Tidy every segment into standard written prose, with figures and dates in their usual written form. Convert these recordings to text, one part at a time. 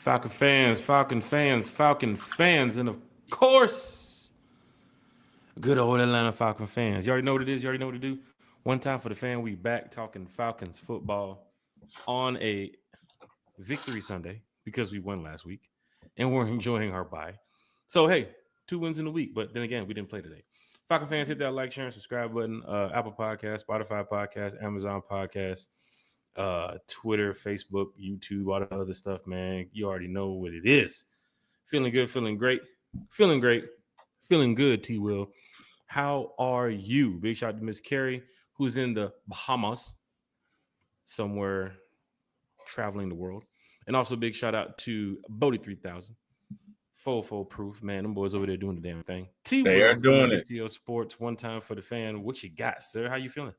Falcon fans, and of course, good old Atlanta Falcon fans. You already know what it is. You already know what to do. One time for the fan, we back talking Falcons football on a victory Sunday because we won last week and we're enjoying our bye. So, hey, 2 wins in a week, but then again, we didn't play today. Falcon fans, hit that like, share, and subscribe button. Apple Podcast, Spotify Podcast, Amazon Podcast, Twitter, Facebook, YouTube, all the other stuff, man. You already know what it is. Feeling good, feeling great, feeling great, feeling good, T Will. How are you? Big shout out to Miss Carrie, who's in the Bahamas, somewhere traveling the world. And also big shout out to Bodie 3000. Full proof, man. Them boys over there doing the damn thing. T They are Will from doing it. WTO Sports, one time for the fan. What you got, sir? How you feeling?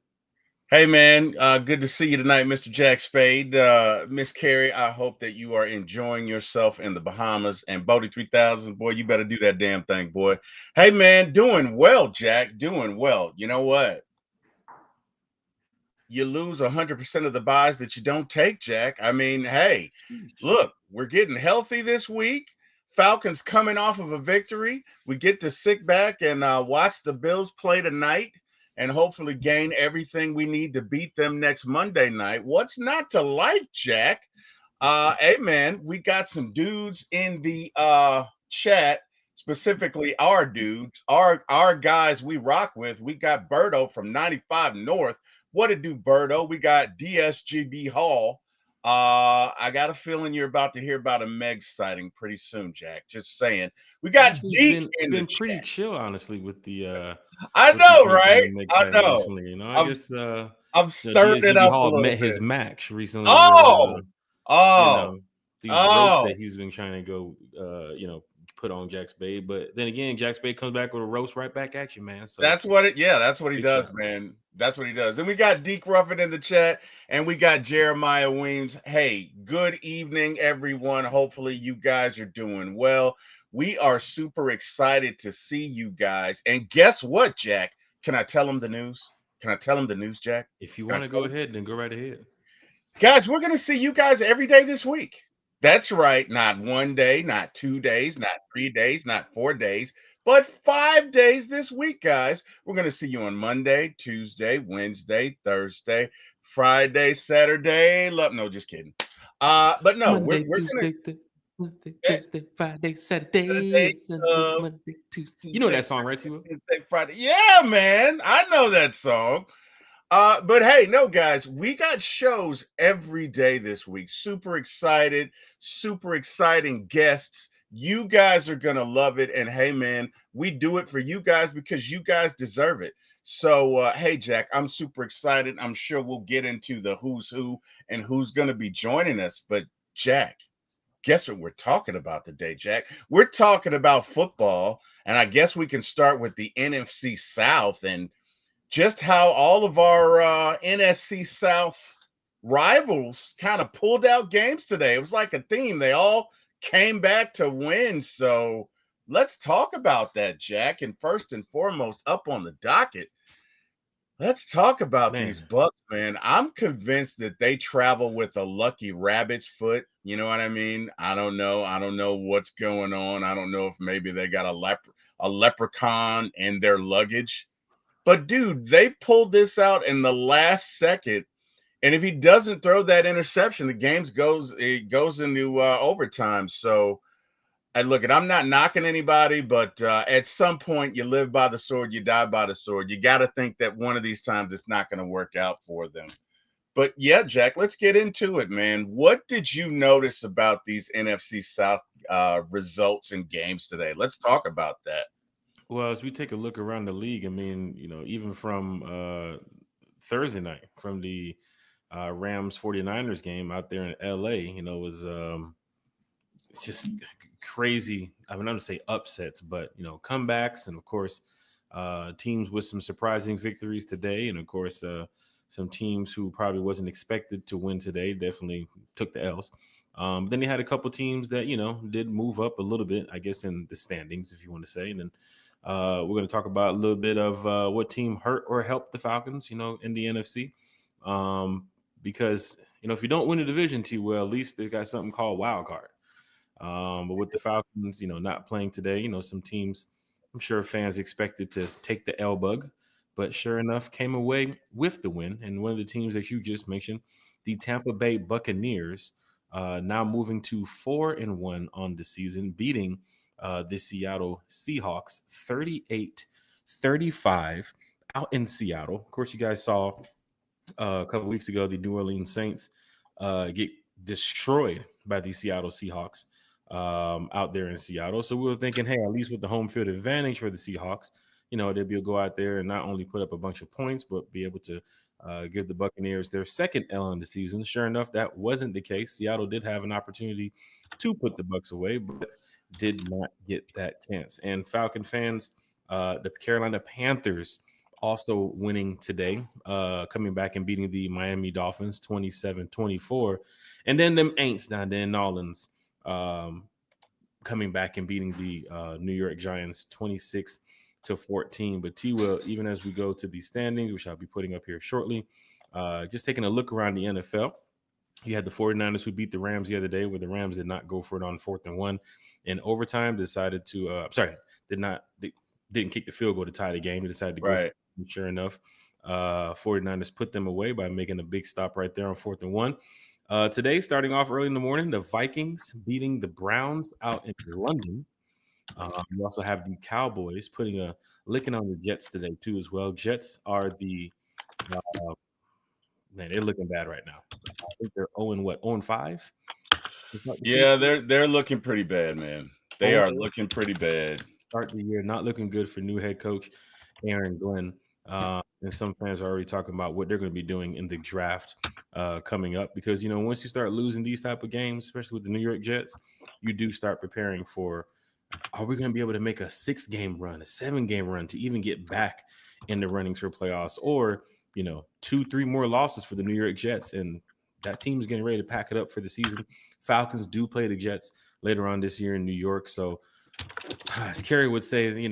Hey, man, good to see you tonight, Mr. Jack Spade. Miss Carrie, I hope that you are enjoying yourself in the Bahamas. And Bodie 3000, boy, you better do that damn thing, boy. Hey, man, doing well, Jack, doing well. You know what? You lose 100% of the buys that you don't take, Jack. I mean, hey, look, we're getting healthy this week. Falcons coming off of a victory. We get to sit back and watch the Bills play tonight and hopefully gain everything we need to beat them next Monday night. What's not to like, Jack? Hey, man, we got some dudes in the chat, specifically our dudes, our guys we rock with. We got Berto from 95 North. What it do, Berto? We got DSGB Hall. I got a feeling you're about to hear about a Meg sighting pretty soon, Jack. Just saying. We got Actually, Deke it's in been the pretty chat. chill, honestly, with the I with the know, Deke and right? the Meg I sighting know. recently. You know, I I'm guess I'm stirring it DSGB up a Hall little met his bit. max recently with Oh, you oh, know, these roasts that oh. he's been trying to go put on Jack Spade. But then again, Jack Spade comes back with a roast right back at you, man. So That's what he big does, shot. man. That's what he does. And we got Deke Ruffin in the chat, and we got Jeremiah Weems. Hey, good evening, everyone. Hopefully, you guys are doing well. We are super excited to see you guys. And guess what, Jack? Can I tell him the news? Can I tell him the news, Jack? If you Can I want to tell go him? ahead, then go right ahead. Guys, we're going to see you guys every day this week. That's right. Not 1 day, not 2 days, not 3 days, not 4 days, but 5 days this week, guys. We're going to see you on Monday, Tuesday, Wednesday, Thursday, Friday, Saturday. No, just kidding. But no, we're Monday, going Tuesday, Wednesday, to Thursday, Friday, Saturday, Saturday, Sunday, uh, Monday, Tuesday. You know Tuesday, that song, right, T-Will? Wednesday, Friday. Yeah, man. I know that song. But hey, no, guys, we got shows every day this week. Super excited, super exciting guests. You guys are gonna love it. And hey, man, we do it for you guys because you guys deserve it. So, hey, Jack, I'm super excited. I'm sure we'll get into the who's who and who's gonna be joining us. But Jack, guess what we're talking about today, Jack? We're talking about football, and I guess we can start with the NFC South and just how all of our NSC South rivals kind of pulled out games today. It was like a theme. They all came back to win. So let's talk about that, Jack. And first and foremost, up on the docket, let's talk about these Man, Bucks, man. I'm convinced that they travel with a lucky rabbit's foot. You know what I mean? I don't know. I don't know what's going on. I don't know if maybe they got a leprechaun in their luggage. But dude, they pulled this out in the last second, and if he doesn't throw that interception, the it goes into overtime. So, and look, I'm not knocking anybody, but at some point, you live by the sword, you die by the sword. You got to think that one of these times it's not going to work out for them. But yeah, Jack, let's get into it, man. What did you notice about these NFC South results and games today? Let's talk about that. well, as we take a look around the league, I mean, even from Thursday night, from the Rams 49ers game out there in LA, was it's just crazy. I mean, I'm going to say upsets, but, comebacks, and of course, teams with some surprising victories today. And of course, some teams who probably wasn't expected to win today definitely took the L's. Then they had a couple teams that, did move up a little bit, I guess, in the standings, if you want to say. And then we're going to talk about a little bit of what team hurt or helped the Falcons, in the NFC. Because, if you don't win the division too well, at least they got something called wild card. But with the Falcons, not playing today, some teams, I'm sure fans expected to take the L bug, but sure enough, came away with the win. And one of the teams that you just mentioned, the Tampa Bay Buccaneers, now moving to 4-1 on the season, beating the Seattle Seahawks 38-35 out in Seattle. Of course, you guys saw a couple weeks ago the New Orleans Saints get destroyed by the Seattle Seahawks out there in Seattle. So we were thinking, hey, at least with the home field advantage for the Seahawks, they'll be able to go out there and not only put up a bunch of points, but be able to give the Buccaneers their second L in the season. Sure enough, that wasn't the case. Seattle did have an opportunity to put the Bucs away, but did not get that chance. And Falcon fans, the Carolina Panthers also winning today, coming back and beating the Miami Dolphins 27-24. And then them Aints down there in New Orleans coming back and beating the New York Giants 26-14. But T-Will, even as we go to the standings, which I'll be putting up here shortly, just taking a look around the NFL, you had the 49ers who beat the Rams the other day, where the Rams did not go for it on 4th and 1 in overtime, decided to didn't kick the field goal to tie the game. They decided to go for it. Sure enough, 49ers put them away by making a big stop right there on 4th and 1. Today, starting off early in the morning, the Vikings beating the Browns out in London. You also have the Cowboys putting a licking on the Jets today too as well. Jets are they're looking bad right now. I think they're 0-5. Yeah, they're looking pretty bad, man. They are looking pretty bad. Start the year not looking good for new head coach Aaron Glenn. And some fans are already talking about what they're going to be doing in the draft coming up, because once you start losing these type of games, especially with the New York Jets, you do start preparing for, are we going to be able to make a 6-game run, a 7-game run to even get back in the runnings for playoffs, or 2-3 more losses for the New York Jets, and that team is getting ready to pack it up for the season. Falcons do play the Jets later on this year in New York, so as Kerry would say,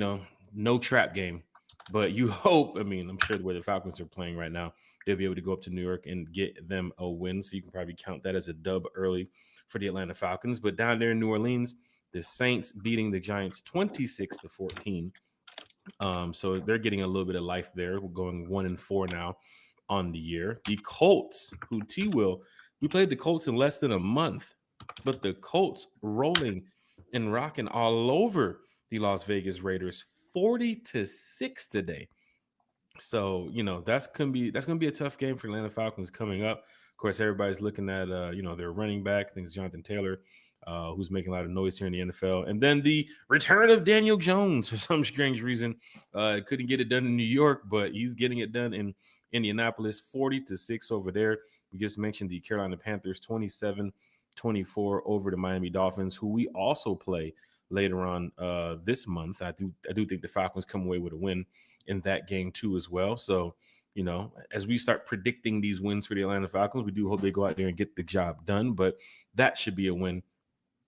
no trap game. But you hope, I'm sure the way the Falcons are playing right now, they'll be able to go up to New York and get them a win. So you can probably count that as a dub early for the Atlanta Falcons. But down there in New Orleans, the Saints beating the Giants 26-14. So they're getting a little bit of life there. We're going 1-4 now on the year. The Colts, who we played the Colts in less than a month, but the Colts rolling and rocking all over the Las Vegas Raiders 40-6 today. So, that's gonna be a tough game for Atlanta Falcons coming up. Of course, everybody's looking at their running back. I think it's Jonathan Taylor, who's making a lot of noise here in the NFL. And then the return of Daniel Jones for some strange reason. Couldn't get it done in New York, but he's getting it done in Indianapolis, 40-6 over there. We just mentioned the Carolina Panthers 27-24 over the Miami Dolphins, who we also play later on this month. I do think the Falcons come away with a win in that game too as well. So, as we start predicting these wins for the Atlanta Falcons, we do hope they go out there and get the job done. But that should be a win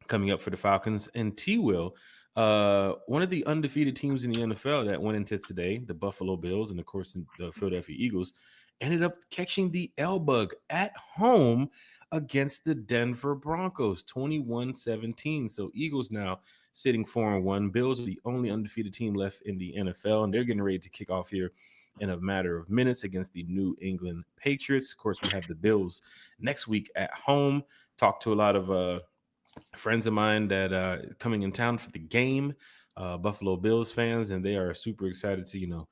coming up for the Falcons. And T-Will, one of the undefeated teams in the NFL that went into today, the Buffalo Bills and, of course, the Philadelphia Eagles, ended up catching the L-bug at home against the Denver Broncos, 21-17. So Eagles now sitting 4-1. Bills are the only undefeated team left in the NFL, and they're getting ready to kick off here in a matter of minutes against the New England Patriots. Of course, we have the Bills next week at home. Talked to a lot of friends of mine that coming in town for the game, Buffalo Bills fans, and they are super excited to,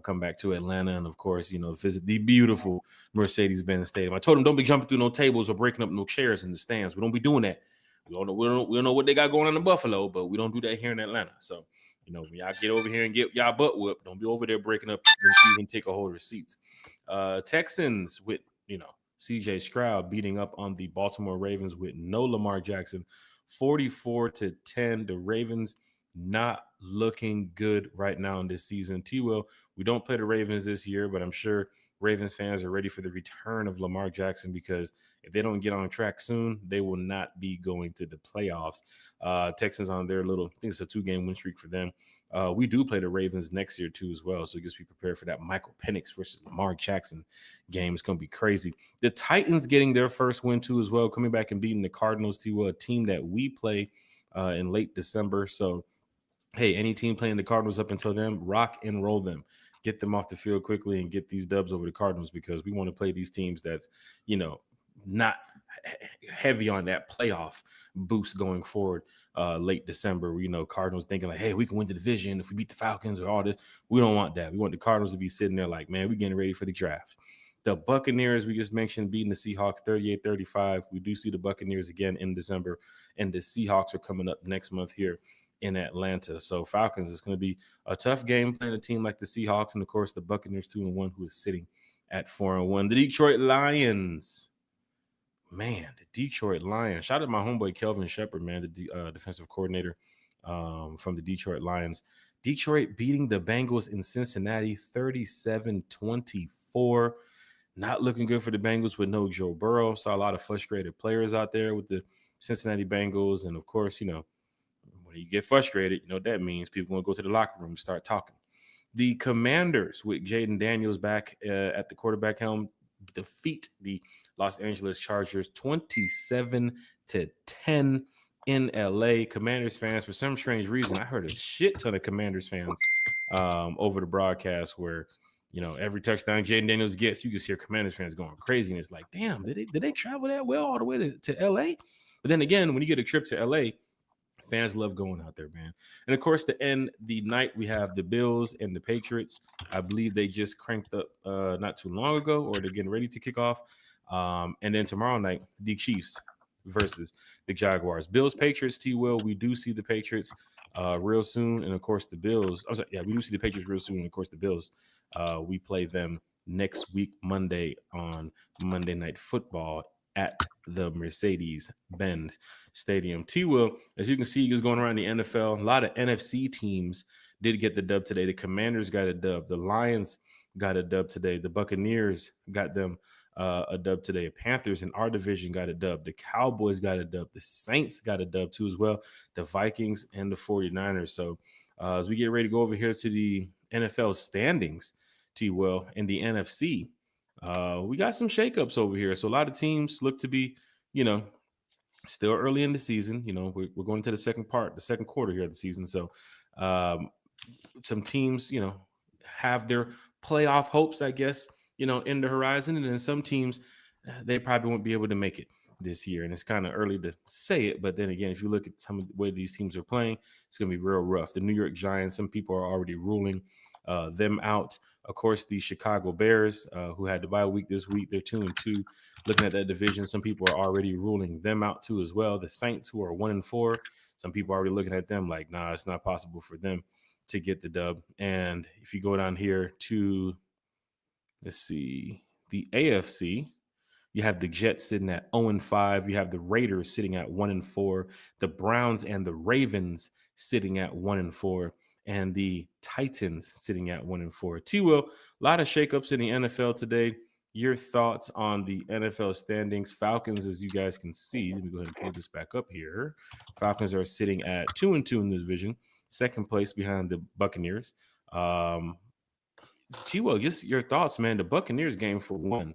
come back to Atlanta and, of course, visit the beautiful Mercedes-Benz Stadium. I told them don't be jumping through no tables or breaking up no chairs in the stands. We don't be doing that. We don't know what they got going on in Buffalo, but we don't do that here in Atlanta. So, when y'all get over here and get y'all butt whooped, don't be over there breaking up them season ticket holder seats. Texans with, CJ Stroud beating up on the Baltimore Ravens with no Lamar Jackson, 44-10. The Ravens not looking good right now in this season. T-Will, we don't play the Ravens this year, but I'm sure Ravens fans are ready for the return of Lamar Jackson, because if they don't get on track soon, they will not be going to the playoffs. Texans on their I think it's a 2-game win streak for them. We do play the Ravens next year too as well, so just be prepared for that Michael Penix versus Lamar Jackson game. It's going to be crazy. The Titans getting their first win too as well, coming back and beating the Cardinals, to a team that we play in late December. So hey, any team playing the Cardinals up until then, rock and roll them. Get them off the field quickly and get these dubs over the Cardinals, because we want to play these teams that's, not heavy on that playoff boost going forward late December. Cardinals thinking like, hey, we can win the division if we beat the Falcons or all this. We don't want that. We want the Cardinals to be sitting there like, man, we're getting ready for the draft. The Buccaneers, we just mentioned, beating the Seahawks 38-35. We do see the Buccaneers again in December, and the Seahawks are coming up next month here in Atlanta. So Falcons is going to be a tough game playing a team like the Seahawks, and of course the Buccaneers 2-1, who is sitting at 4-1. The Detroit Lions, man, the Detroit Lions. Shout out to my homeboy Kelvin Shepard, man, the defensive coordinator from the Detroit Lions. Detroit beating the Bengals in Cincinnati 37-24. Not looking good for the Bengals with no Joe Burrow. Saw a lot of frustrated players out there with the Cincinnati Bengals, and of course, when you get frustrated, you know what that means. People want to go to the locker room and start talking. The Commanders, with Jaden Daniels back at the quarterback helm, defeat the Los Angeles Chargers 27-10 in LA. Commanders fans, for some strange reason, I heard a shit ton of Commanders fans over the broadcast where, every touchdown Jaden Daniels gets, you just hear Commanders fans going crazy. And it's like, damn, did they travel that well all the way to LA? But then again, when you get a trip to LA, fans love going out there, man. And of course, to end the night, we have the Bills and the Patriots. I believe they just cranked up not too long ago, or they're getting ready to kick off. And then tomorrow night, the Chiefs versus the Jaguars. Bills, Patriots, T-Will. We do see the Patriots real soon. And of course, the Bills. We do see the Patriots real soon. And of course, the Bills. We play them next week, Monday, on Monday Night Football at the Mercedes-Benz Stadium. T-Will, as you can see, is going around the NFL. A lot of NFC teams did get the dub today. The Commanders got a dub. The Lions got a dub today. The Buccaneers got them a dub today. Panthers in our division got a dub. The Cowboys got a dub. The Saints got a dub too as well. The Vikings and the 49ers. So as we get ready to go over here to the NFL standings, T-Will, in the NFC, we got some shakeups over here. So a lot of teams look to be, still early in the season. We're going to the second quarter here of the season. So some teams, have their playoff hopes, I guess, in the horizon. And then some teams, they probably won't be able to make it this year. And it's kind of early to say it. But then again, if you look at some of the way these teams are playing, it's going to be real rough. The New York Giants, some people are already ruling them out. Of course, the Chicago Bears, who had the bye week this week, they're 2-2. Looking at that division, some people are already ruling them out too as well. The Saints, who are 1-4, some people are already looking at them like, nah, it's not possible for them to get the dub. And if you go down here to, let's see, the AFC, you have the Jets sitting at 0-5. You have the Raiders sitting at 1-4. The Browns and the Ravens sitting at 1-4. And the Titans sitting at 1-4. T-Will, a lot of shakeups in the NFL today. Your thoughts on the NFL standings? Falcons, as you guys can see, let me go ahead and pull this back up here. Falcons are sitting at 2-2 in the division, second place behind the Buccaneers. T-Will, just your thoughts, man. The Buccaneers game for one,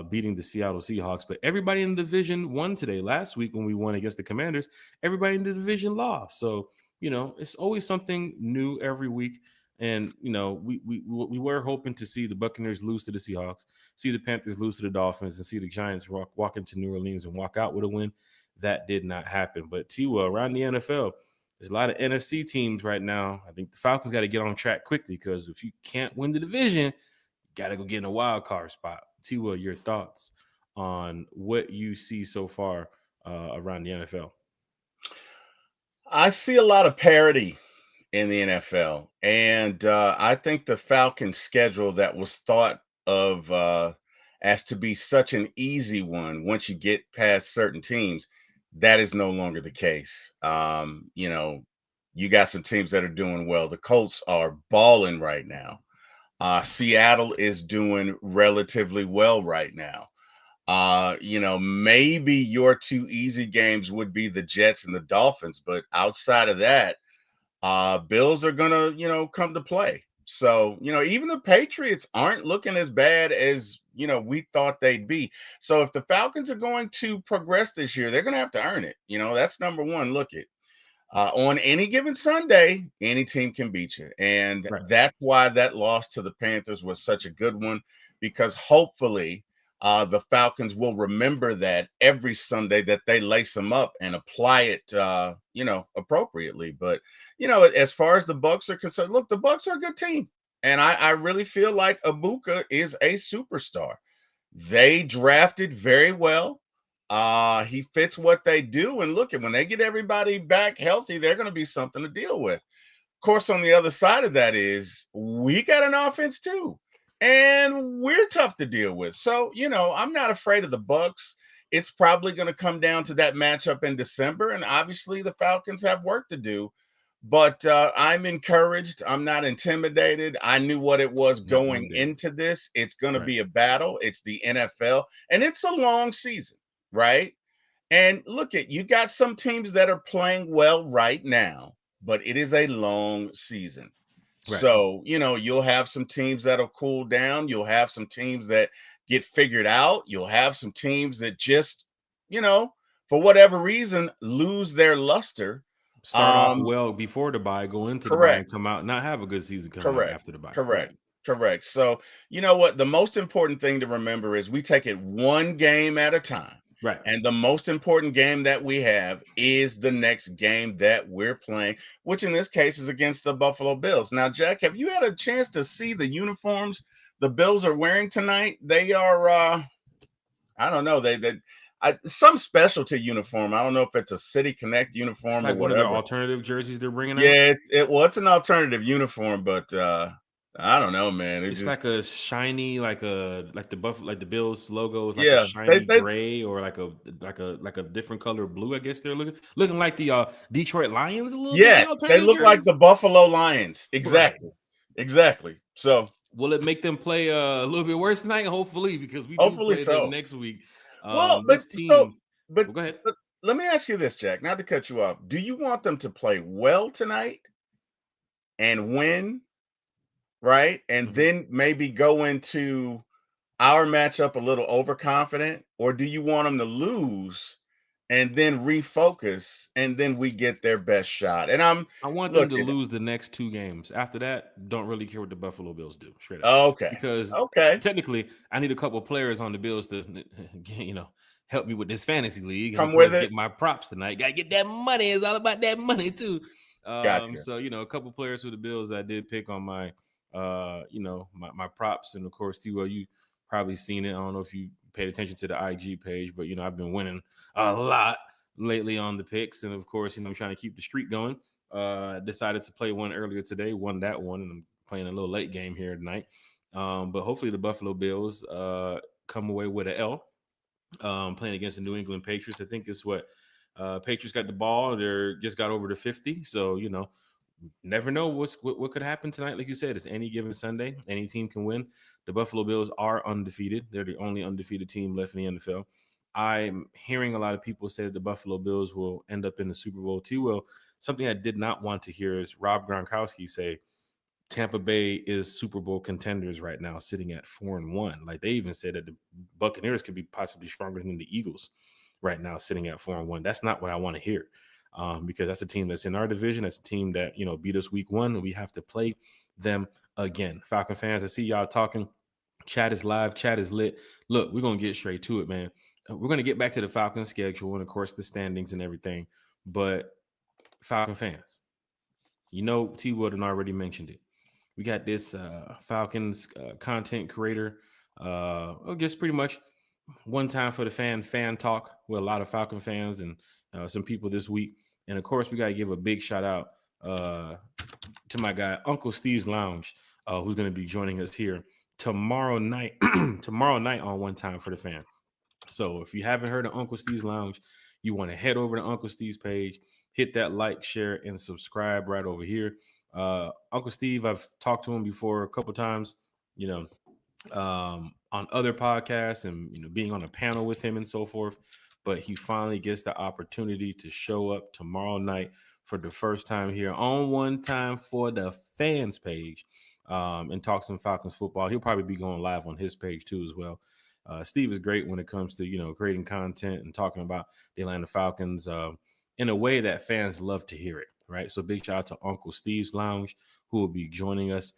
beating the Seattle Seahawks, but everybody in the division won today. Last week when we won against the Commanders, everybody in the division lost. So it's always something new every week. And, we were hoping to see the Buccaneers lose to the Seahawks, see the Panthers lose to the Dolphins, and see the Giants walk into New Orleans and walk out with a win. That did not happen. But T-Will, around the NFL, there's a lot of NFC teams right now. I think the Falcons got to get on track quickly, because if you can't win the division, you got to go get in a wild card spot. T-Will, your thoughts on what you see so far around the NFL? I see a lot of parity in the NFL, and I think the Falcons' schedule that was thought of as to be such an easy one once you get past certain teams, that is no longer the case. You got some teams that are doing well. The Colts are balling right now. Seattle is doing relatively well right now. Maybe your two easy games would be the Jets and the Dolphins, but outside of that, Bills are gonna, come to play. So, even the Patriots aren't looking as bad as, we thought they'd be. So if the Falcons are going to progress this year, they're gonna have to earn it. That's number one. Look it. On any given Sunday, any team can beat you. And Right. that's why that loss to the Panthers was such a good one, because hopefully the Falcons will remember that every Sunday that they lace them up and apply it, appropriately. But, as far as the Bucks are concerned, look, the Bucks are a good team. And I really feel like Ibuka is a superstar. They drafted very well. He fits what they do. And look, when they get everybody back healthy, they're going to be something to deal with. Of course, on the other side of that is we got an offense too, and we're tough to deal with. So, I'm not afraid of the Bucks. It's probably going to come down to that matchup in December, and obviously the Falcons have work to do. But I'm encouraged. I'm not intimidated. I knew what it was Not one going bit. into this. It's going to Right. be a battle. It's the NFL, and it's a long season, right? And look at, you got some teams that are playing well right now, but it is a long season. Right. So, you'll have some teams that'll cool down. You'll have some teams that get figured out. You'll have some teams that just, for whatever reason, lose their luster. Start off Um, well before the bye, go into the bye, correct. and come out not have a good season coming out Correct. after the bye. Right. Correct. Correct. So, you know what? The most important thing to remember is we take it one game at a time. Right. And the most important game that we have is the next game that we're playing, which in this case is against the Buffalo Bills. Now, Jack, have you had a chance to see the uniforms the Bills are wearing tonight? They are, I don't know, some specialty uniform. I don't know if it's a City Connect It's uniform or like one of their whatever. alternative jerseys they're bringing out. Yeah, it's an alternative uniform, but I don't know, man. It It's just like a shiny, like the Bills logo is like a yeah, they shiny they gray or like a different color of blue. I guess they're looking like the Detroit Lions a little bit. The yes, they alternative look like jerseys. the Buffalo Lions. Right. Exactly. Exactly. So Will it make them play a little bit worse tonight? Hopefully, because we do hopefully play them so. next week. Well, This team. but, Well, go ahead. but let me ask you this, Jack, not to cut you off. Do you want them to play well tonight and win, right? And Mhm. then maybe go into our matchup a little overconfident, or do you want them to lose and then refocus and then we get their best shot? And I'm I want them look to at lose the next 2 games. After that, don't really care what the Buffalo Bills do, straight up. okay. Because Okay. technically, I need a couple of players on the Bills to, help me with this fantasy league, and of Come with course, it. get my props tonight. Gotta get that money. It's all about that money too. Gotcha. So a couple players for the Bills I did pick on my, my props, and of course, T. Well, you probably seen it. I don't know if you paid attention to the IG page, but I've been winning a lot lately on the picks, and of course, I'm trying to keep the streak going. Decided to play one earlier today, won that one, and I'm playing a little late game here tonight. But hopefully the Buffalo Bills come away with an L. Playing against the New England Patriots. I think it's what Patriots got the ball. They're just got over the 50. So never know what could happen tonight. Like you said, it's any given Sunday. Any team can win. The Buffalo Bills are undefeated. They're the only undefeated team left in the NFL. I'm hearing a lot of people say that the Buffalo Bills will end up in the Super Bowl. T. Will, something I did not want to hear is Rob Gronkowski say Tampa Bay is Super Bowl contenders right now, sitting at 4-1. Like they even said that the Buccaneers could be possibly stronger than the Eagles right now, sitting at 4-1. That's not what I want to hear, because that's a team that's in our division. That's a team that beat us week 1, and we have to play them again. Falcon fans, I see y'all talking. Chat is live. Chat is lit. Look, we're gonna get straight to it, man. We're gonna get back to the Falcons schedule and, of course, the standings and everything. But Falcon fans, T. Wood already mentioned it. We got this Falcons content creator, just pretty much one time for the fan talk with a lot of Falcon fans and some people this week. And of course, we got to give a big shout out to my guy, Uncle Steve's Lounge, who's going to be joining us here tomorrow night. Tomorrow night on One Time for the Fan. So if you haven't heard of Uncle Steve's Lounge, you want to head over to Uncle Steve's page, hit that like, share, and subscribe right over here. Uncle Steve, I've talked to him before a couple times, on other podcasts and being on a panel with him and so forth. But he finally gets the opportunity to show up tomorrow night for the first time here on One Time for the Fans page, and talk some Falcons football. He'll probably be going live on his page too as well. Steve is great when it comes to creating content and talking about the Atlanta Falcons in a way that fans love to hear it. Right. So big shout out to Uncle Steve's Lounge, who will be joining us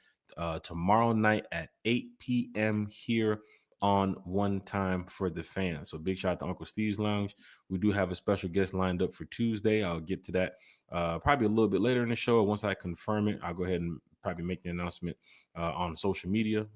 tomorrow night at 8 p.m. here on One Time for the Fans. So big shout out to Uncle Steve's Lounge. We do have a special guest lined up for Tuesday. I'll get to that probably a little bit later in the show. Once I confirm it, I'll go ahead and probably make the announcement on social media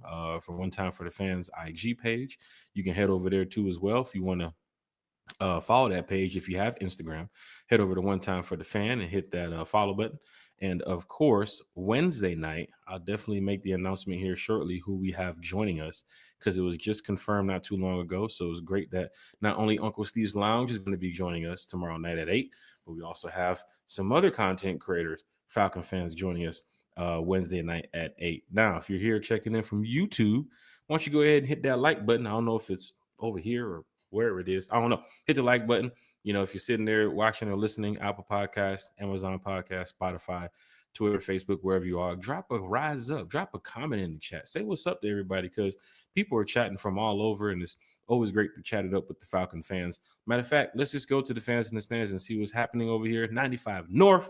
for One Time for the Fans IG page. You can head over there too as well if you want to follow that page. If you have Instagram, head over to One Time for the Fan and hit that follow button. And of course, Wednesday night, I'll definitely make the announcement here shortly who we have joining us, because it was just confirmed not too long ago. So it was great that not only Uncle Steve's Lounge is going to be joining us tomorrow night at 8, but we also have some other content creators, Falcon fans, joining us Wednesday night at 8. Now, if you're here checking in from YouTube, why don't you go ahead and hit that like button? I don't know if it's over here or wherever it is. I don't know. Hit the like button. If you're sitting there watching or listening, Apple Podcasts, Amazon Podcasts, Spotify, Twitter, Facebook, wherever you are, drop a rise up, drop a comment in the chat. Say what's up to everybody, because people are chatting from all over, and it's always great to chat it up with the Falcon fans. Matter of fact, let's just go to the fans in the stands and see what's happening over here. 95 North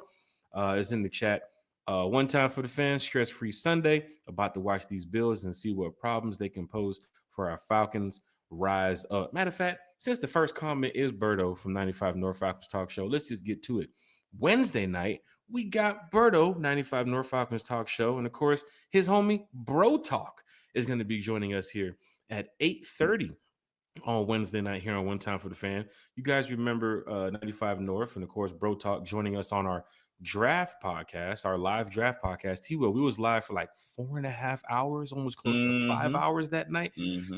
is in the chat. One Time for the Fans, stress-free Sunday. About to watch these Bills and see what problems they can pose for our Falcons. Rise up. Matter of fact, since the first comment is Berto from 95 North Falcons Talk Show, let's just get to it. Wednesday night, we got Berto, 95 North Falcons Talk Show, and of course, his homie Bro Talk is going to be joining us here at 8:30 on Wednesday night here on One Time for the Fan. You guys remember 95 North and, of course, Bro Talk joining us on our draft podcast, our live draft podcast. We was live for like 4.5 hours, almost close to 5 hours that night,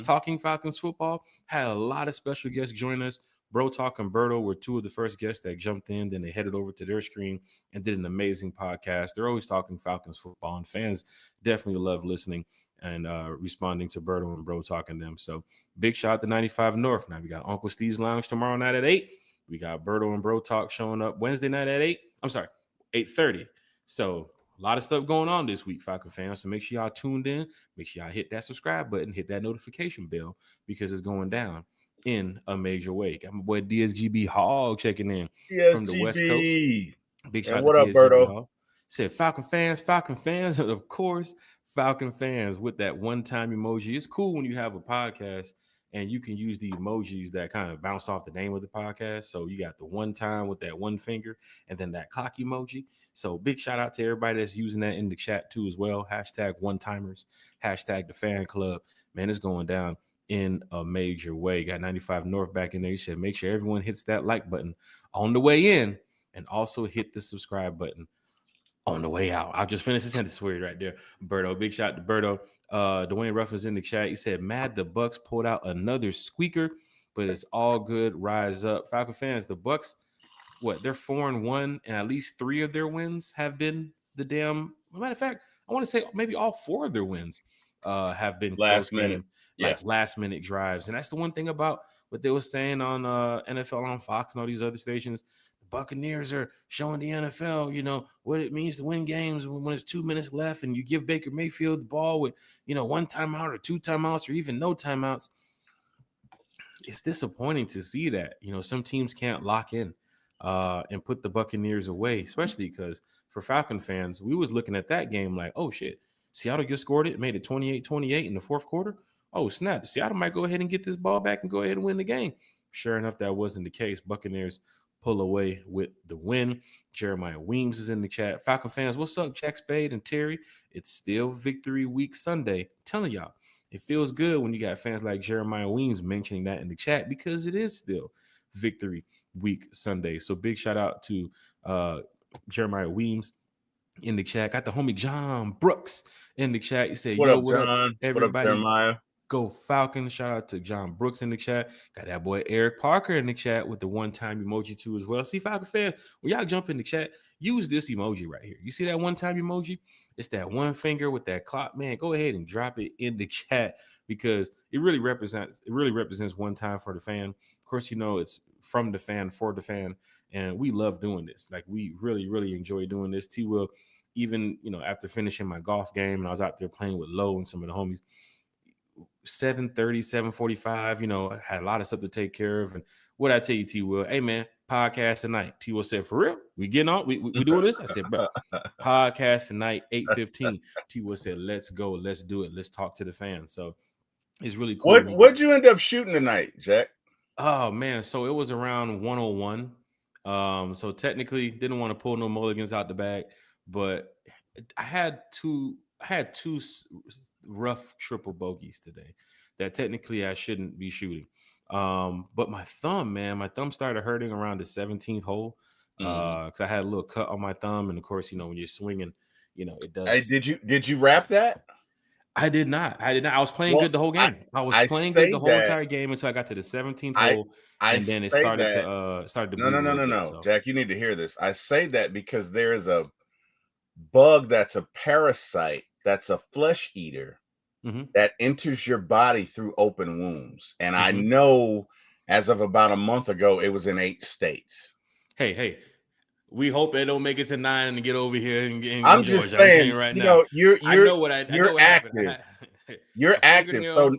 talking Falcons football. Had a lot of special guests join us. Bro Talk and Berto were two of the first guests that jumped in. Then they headed over to their screen and did an amazing podcast. They're always talking Falcons football, and fans definitely love listening and responding to Berto and Bro talking to them. So big shout out to 95 North. Now we got Uncle Steve's Lounge tomorrow night at 8. We got Berto and Bro Talk showing up Wednesday night at 8. I'm sorry, 8:30. So a lot of stuff going on this week, Falcon fans. So make sure y'all tuned in. Make sure y'all hit that subscribe button, hit that notification bell, because it's going down in a major way. Got my boy DSGB Hall checking in from the West Coast. Big shout out to DSGB Hall. Said Falcon fans, and of course, Falcon fans with that one-time emoji. It's cool when you have a podcast and you can use the emojis that kind of bounce off the name of the podcast. So you got the one time with that one finger and then that clock emoji. So big shout out to everybody that's using that in the chat too as well. Hashtag one-timers, hashtag the fan club. Man, it's going down in a major way. Got 95 North back in there. You said make sure everyone hits that like button on the way in and also hit the subscribe button on the way out. I'll just finish the sentence for you right there, Berto. Big shout to Berto. Dwayne Ruff is in the chat. He said, mad the Bucks pulled out another squeaker, but it's all good. Rise up. Falcon fans, the Bucks, they're 4-1, and at least 3 of their wins have been the damn. Matter of fact, I want to say maybe all 4 of their wins have been close game, last minute drives. And that's the one thing about what they were saying on NFL on Fox and all these other stations. Buccaneers are showing the NFL, what it means to win games when there's 2 minutes left and you give Baker Mayfield the ball with, 1 timeout or 2 timeouts or even no timeouts. It's disappointing to see that, some teams can't lock in and put the Buccaneers away, especially because for Falcon fans, we was looking at that game like, oh, shit, Seattle just scored it, made it 28-28 in the fourth quarter. Oh, snap, Seattle might go ahead and get this ball back and go ahead and win the game. Sure enough, that wasn't the case. Buccaneers pull away with the win. Jeremiah Weems is in the chat. Falcon fans, what's up, Jack Spade and Terry? It's still Victory Week Sunday. I'm telling y'all, it feels good when you got fans like Jeremiah Weems mentioning that in the chat, because it is still Victory Week Sunday. So big shout out to Jeremiah Weems in the chat. Got the homie John Brooks in the chat. He said, what up, everybody? What up, Jeremiah? Go Falcons. Shout out to John Brooks in the chat. Got that boy Eric Parker in the chat with the one-time emoji too as well. See, Falcon fan, when y'all jump in the chat, use this emoji right here. You see that one-time emoji? It's that one finger with that clock. Man, go ahead and drop it in the chat, because it really represents one time for the fan. Of course, it's from the fan for the fan, and we love doing this. Like we really, really enjoy doing this. T Will, even after finishing my golf game and I was out there playing with Lowe and some of the homies, 7:30, 7:45, I had a lot of stuff to take care of. And what I tell you, T Will, hey man, podcast tonight. T Will said, for real? We getting on? We doing this? I said, bro, podcast tonight, 8:15. T Will said, let's go, let's do it, let's talk to the fans. So it's really cool. What'd you end up shooting tonight, Jack? Oh man, so it was around 101. So technically didn't want to pull no mulligans out the bag, but I had two rough triple bogeys today that technically I shouldn't be shooting. But my thumb started hurting around the 17th hole because I had a little cut on my thumb, and of course, when you're swinging, it does. Hey, did you wrap that? I did not. I was playing good the whole game. I was playing good the whole entire game until I got to the 17th hole, and then it started to bleed a little bit. So. Jack, you need to hear this. I say that because there's a bug that's a parasite, that's a flesh eater, that enters your body through open wounds. And I know as of about a month ago, it was in 8 states. Hey. We hope they don't make it to 9 and get over here and I'm Georgia. just saying, right now. You're active. You're active. So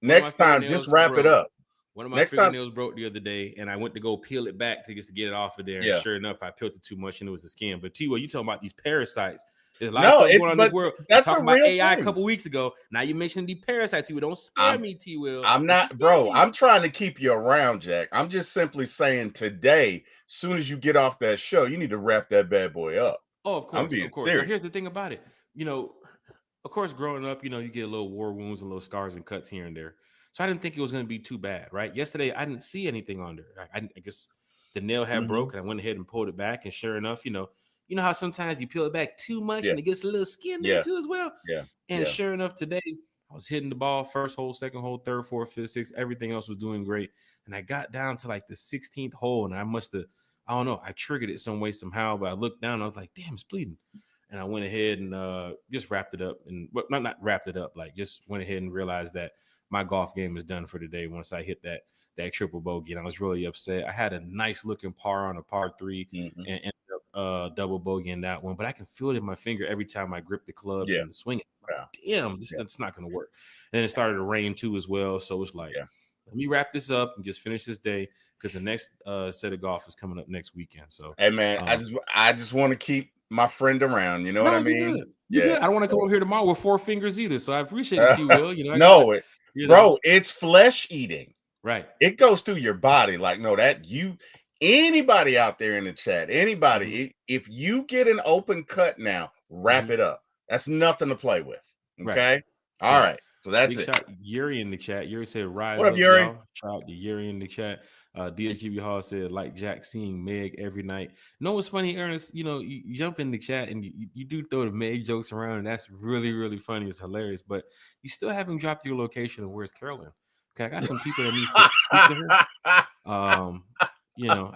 next time, just wrap it up. One of my fingernails broke the other day, and I went to go peel it back to get it off of there. And sure enough, I peeled it too much, and it was the skin. But T-Will, you talking about these parasites? There's a lot of stuff going on in this world. That's talking about AI a couple weeks ago. Now you mentioned the parasites. T-Will, don't scare me, T-Will. I'm not, bro. I'm trying to keep you around, Jack. I'm just simply saying today, as soon as you get off that show, you need to wrap that bad boy up. Oh, of course, of course. Now, here's the thing about it. Of course, growing up, you get a little war wounds and little scars and cuts here and there. So I didn't think it was going to be too bad, right? Yesterday, I didn't see anything on there. I guess the nail had broke, and I went ahead and pulled it back. And sure enough, you know how sometimes you peel it back too much and it gets a little skin there too as well. Yeah. And sure enough, today I was hitting the ball first hole, second hole, third, fourth, fifth, sixth. Everything else was doing great. And I got down to like the 16th hole, and I must have, I don't know, I triggered it some way, somehow. But I looked down, and I was like, damn, it's bleeding. And I went ahead and just wrapped it up. And not wrapped it up, like just went ahead and realized that my golf game is done for the day once I hit that triple bogey. And I was really upset. I had a nice looking par on a par 3 and ended up double bogey in that one. But I can feel it in my finger every time I grip the club and swing it. Like, damn, that's not going to work. And then it started to rain too as well. So it's like, let me wrap this up and just finish this day, because the next set of golf is coming up next weekend. So, hey man, I just want to keep my friend around. You know what I mean? You're good. I don't want to come over here tomorrow with 4 fingers either. So I appreciate it, Will. Bro, it's flesh eating. Right. It goes through your body. Like, no, anybody out there in the chat, anybody, if you get an open cut now, wrap it up. That's nothing to play with. Okay. Right. All right. So that's Big it. Shout Yuri in the chat. Yuri said, "Rise what up, up, Yuri?" Y'all. Shout out to Yuri in the chat. DSGB Hall said, "Like Jack seeing Meg every night." No, what's funny, Ernest? You jump in the chat and you do throw the Meg jokes around, and that's really, really funny. It's hilarious. But you still haven't dropped your location of where's Carolyn. Okay, I got some people that needs to speak to her.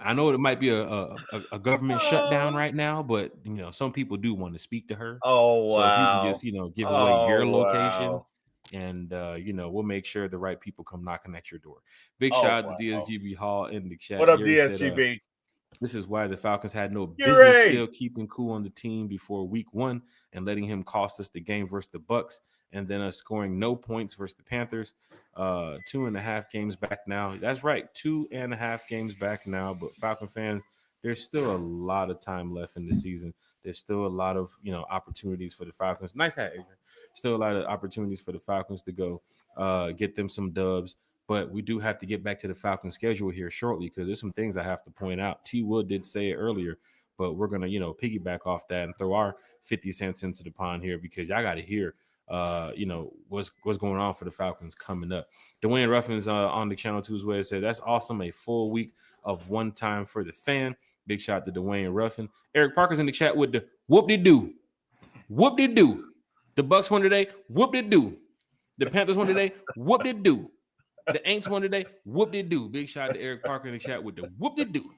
I know it might be a government shutdown right now, but some people do want to speak to her. Oh, so if you can just give away your location. Wow. And we'll make sure the right people come knocking at your door. Big shout out to DSGB Hall in the chat. What up, DSGB? Said, this is why the Falcons had no business still keeping cool on the team before week 1 and letting him cost us the game versus the Bucks, and then us scoring no points versus the Panthers. 2.5 games back now. That's right, 2.5 games back now. But Falcon fans, there's still a lot of time left in the season. There's still a lot of opportunities for the Falcons. Nice hat, Adrian. Still a lot of opportunities for the Falcons to go get them some dubs. But we do have to get back to the Falcons schedule here shortly, because there's some things I have to point out. T. Wood did say it earlier, but we're gonna piggyback off that and throw our 50 cents into the pond here, because y'all got to hear what's going on for the Falcons coming up. Dwayne Ruffin's on the channel too as well. Said that's awesome. A full week of one time for the fan. Big shout to Dwayne Ruffin. Eric Parker's in the chat with the whoop-de-doo. Whoop-de-doo. The Bucks won today. Whoop-de-doo. The Panthers won today. Whoop-de-doo. The Aints won today. Whoop-de-doo. Big shout to Eric Parker in the chat with the whoop-de-doo.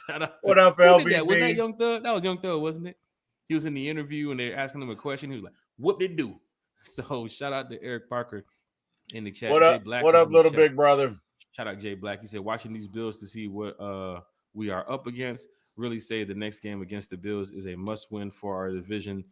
Shout out to, what up, LBB? Wasn't that Young Thug? That was Young Thug, wasn't it? He was in the interview and they're asking him a question. He was like, whoop-de-doo. So shout out to Eric Parker in the chat. What up, little big brother? Shout out Jay Black. He said, watching these Bills to see what we are up against, really say the next game against the Bills is a must win for our division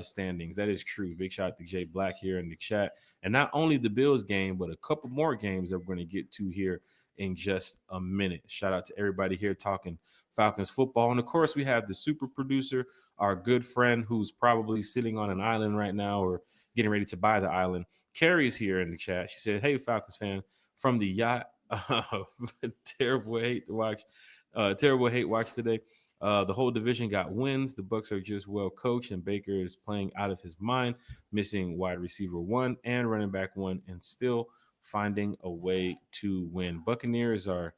standings. That is true. Big shout out to Jay Black here in the chat. And not only the Bills game, but a couple more games that we're going to get to here in just a minute. Shout out to everybody here talking Falcons football. And of course, we have the super producer, our good friend who's probably sitting on an island right now or getting ready to buy the island. Carrie's here in the chat. She said, "Hey, Falcons fan, from the yacht." Terrible hate to watch. Terrible hate watch today. The whole division got wins. The Bucs are just well coached, and Baker is playing out of his mind, missing wide receiver 1 and running back 1, and still finding a way to win. Buccaneers are,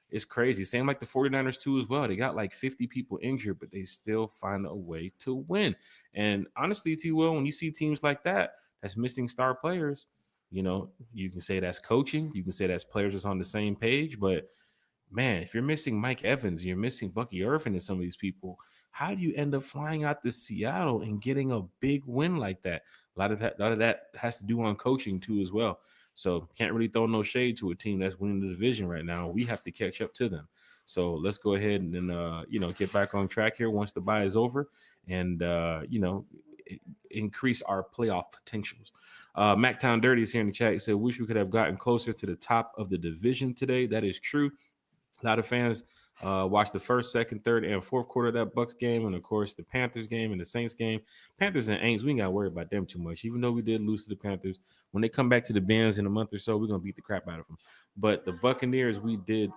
it's crazy. Same like the 49ers too as well. They got like 50 people injured, but they still find a way to win. And honestly, T. Will, when you see teams like that, that's missing star players, you know, you can say that's coaching. You can say that's players that's on the same page. But man, if you're missing Mike Evans, you're missing Bucky Irvin and some of these people, how do you end up flying out to Seattle and getting a big win like that? A lot of that has to do on coaching too as well. So can't really throw no shade to a team that's winning the division right now. We have to catch up to them. So let's go ahead and get back on track here once the bye is over, and increase our playoff potentials. Mactown Dirty is here in the chat. He said, "Wish we could have gotten closer to the top of the division today." That is true. A lot of fans watched the first, second, third, and fourth quarter of that Bucs game, and of course the Panthers game and the Saints game. Panthers and Aints, we ain't got to worry about them too much. Even though we did lose to the Panthers, when they come back to the Benz in a month or so, we're gonna beat the crap out of them. But the Buccaneers, we did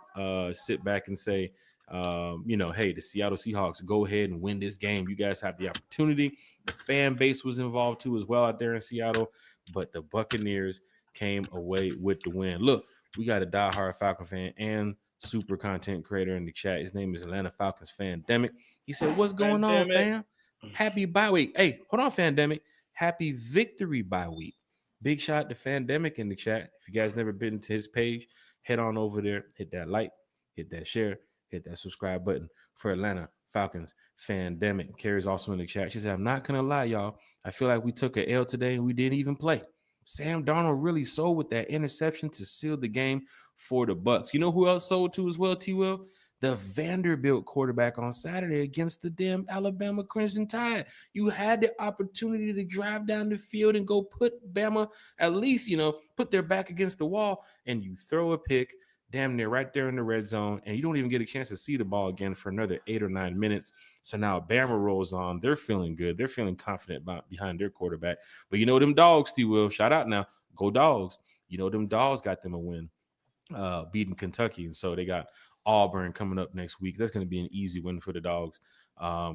sit back and say, hey, the Seattle Seahawks, go ahead and win this game. You guys have the opportunity. The fan base was involved too as well out there in Seattle, but the Buccaneers came away with the win. Look, we got a diehard Falcon fan and super content creator in the chat. His name is Atlanta Falcons Fandemic. He said, "What's going on, fam? Happy bye week." Hey, hold on, Fandemic. Happy victory bye week. Big shout to Fandemic in the chat. If you guys never been to his page, head on over there, hit that like, hit that share, hit that subscribe button for Atlanta Falcons Fandemic. Carrie's also in the chat. She said, "I'm not gonna lie, y'all. I feel like we took an L today and we didn't even play. Sam Darnold really sold with that interception to seal the game for the Bucs. You know who else sold to as well, T. Will? The Vanderbilt quarterback on Saturday against the damn Alabama Crimson Tide. You had the opportunity to drive down the field and go put Bama, at least, put their back against the wall, and you throw a pick damn near right there in the red zone, and you don't even get a chance to see the ball again for another 8 or 9 minutes. So now Bama rolls on. They're feeling good. They're feeling confident behind their quarterback. But them dogs, T. Will, shout out now. Go Dogs. Them dogs got them a win, beating Kentucky. And so they got Auburn coming up next week. That's going to be an easy win for the dogs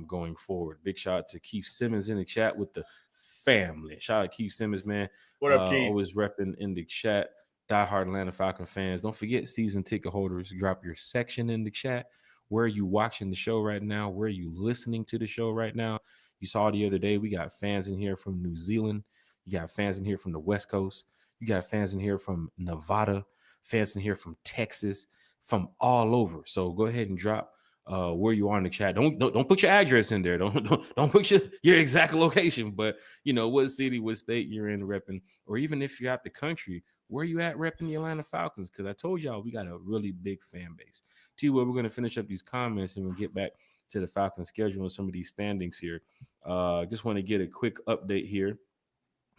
going forward. Big shout out to Keith Simmons in the chat with the family. Shout out to Keith Simmons, man. What up, Keith? Always repping in the chat. Diehard Atlanta Falcon fans, don't forget, season ticket holders, drop your section in the chat. Where are you watching the show right now? Where are you listening to the show right now? You saw the other day, we got fans in here from New Zealand. You got fans in here from the West Coast. You got fans in here from Nevada, fans in here from Texas, from all over. So go ahead and drop where you are in the chat. Don't put your address in there. Don't put your exact location, but what city, what state you're in repping, or even if you're out the country, where you at repping the Atlanta Falcons? Because I told y'all we got a really big fan base. T. Will, we're going to finish up these comments and we'll get back to the Falcons schedule and some of these standings here. Just want to get a quick update here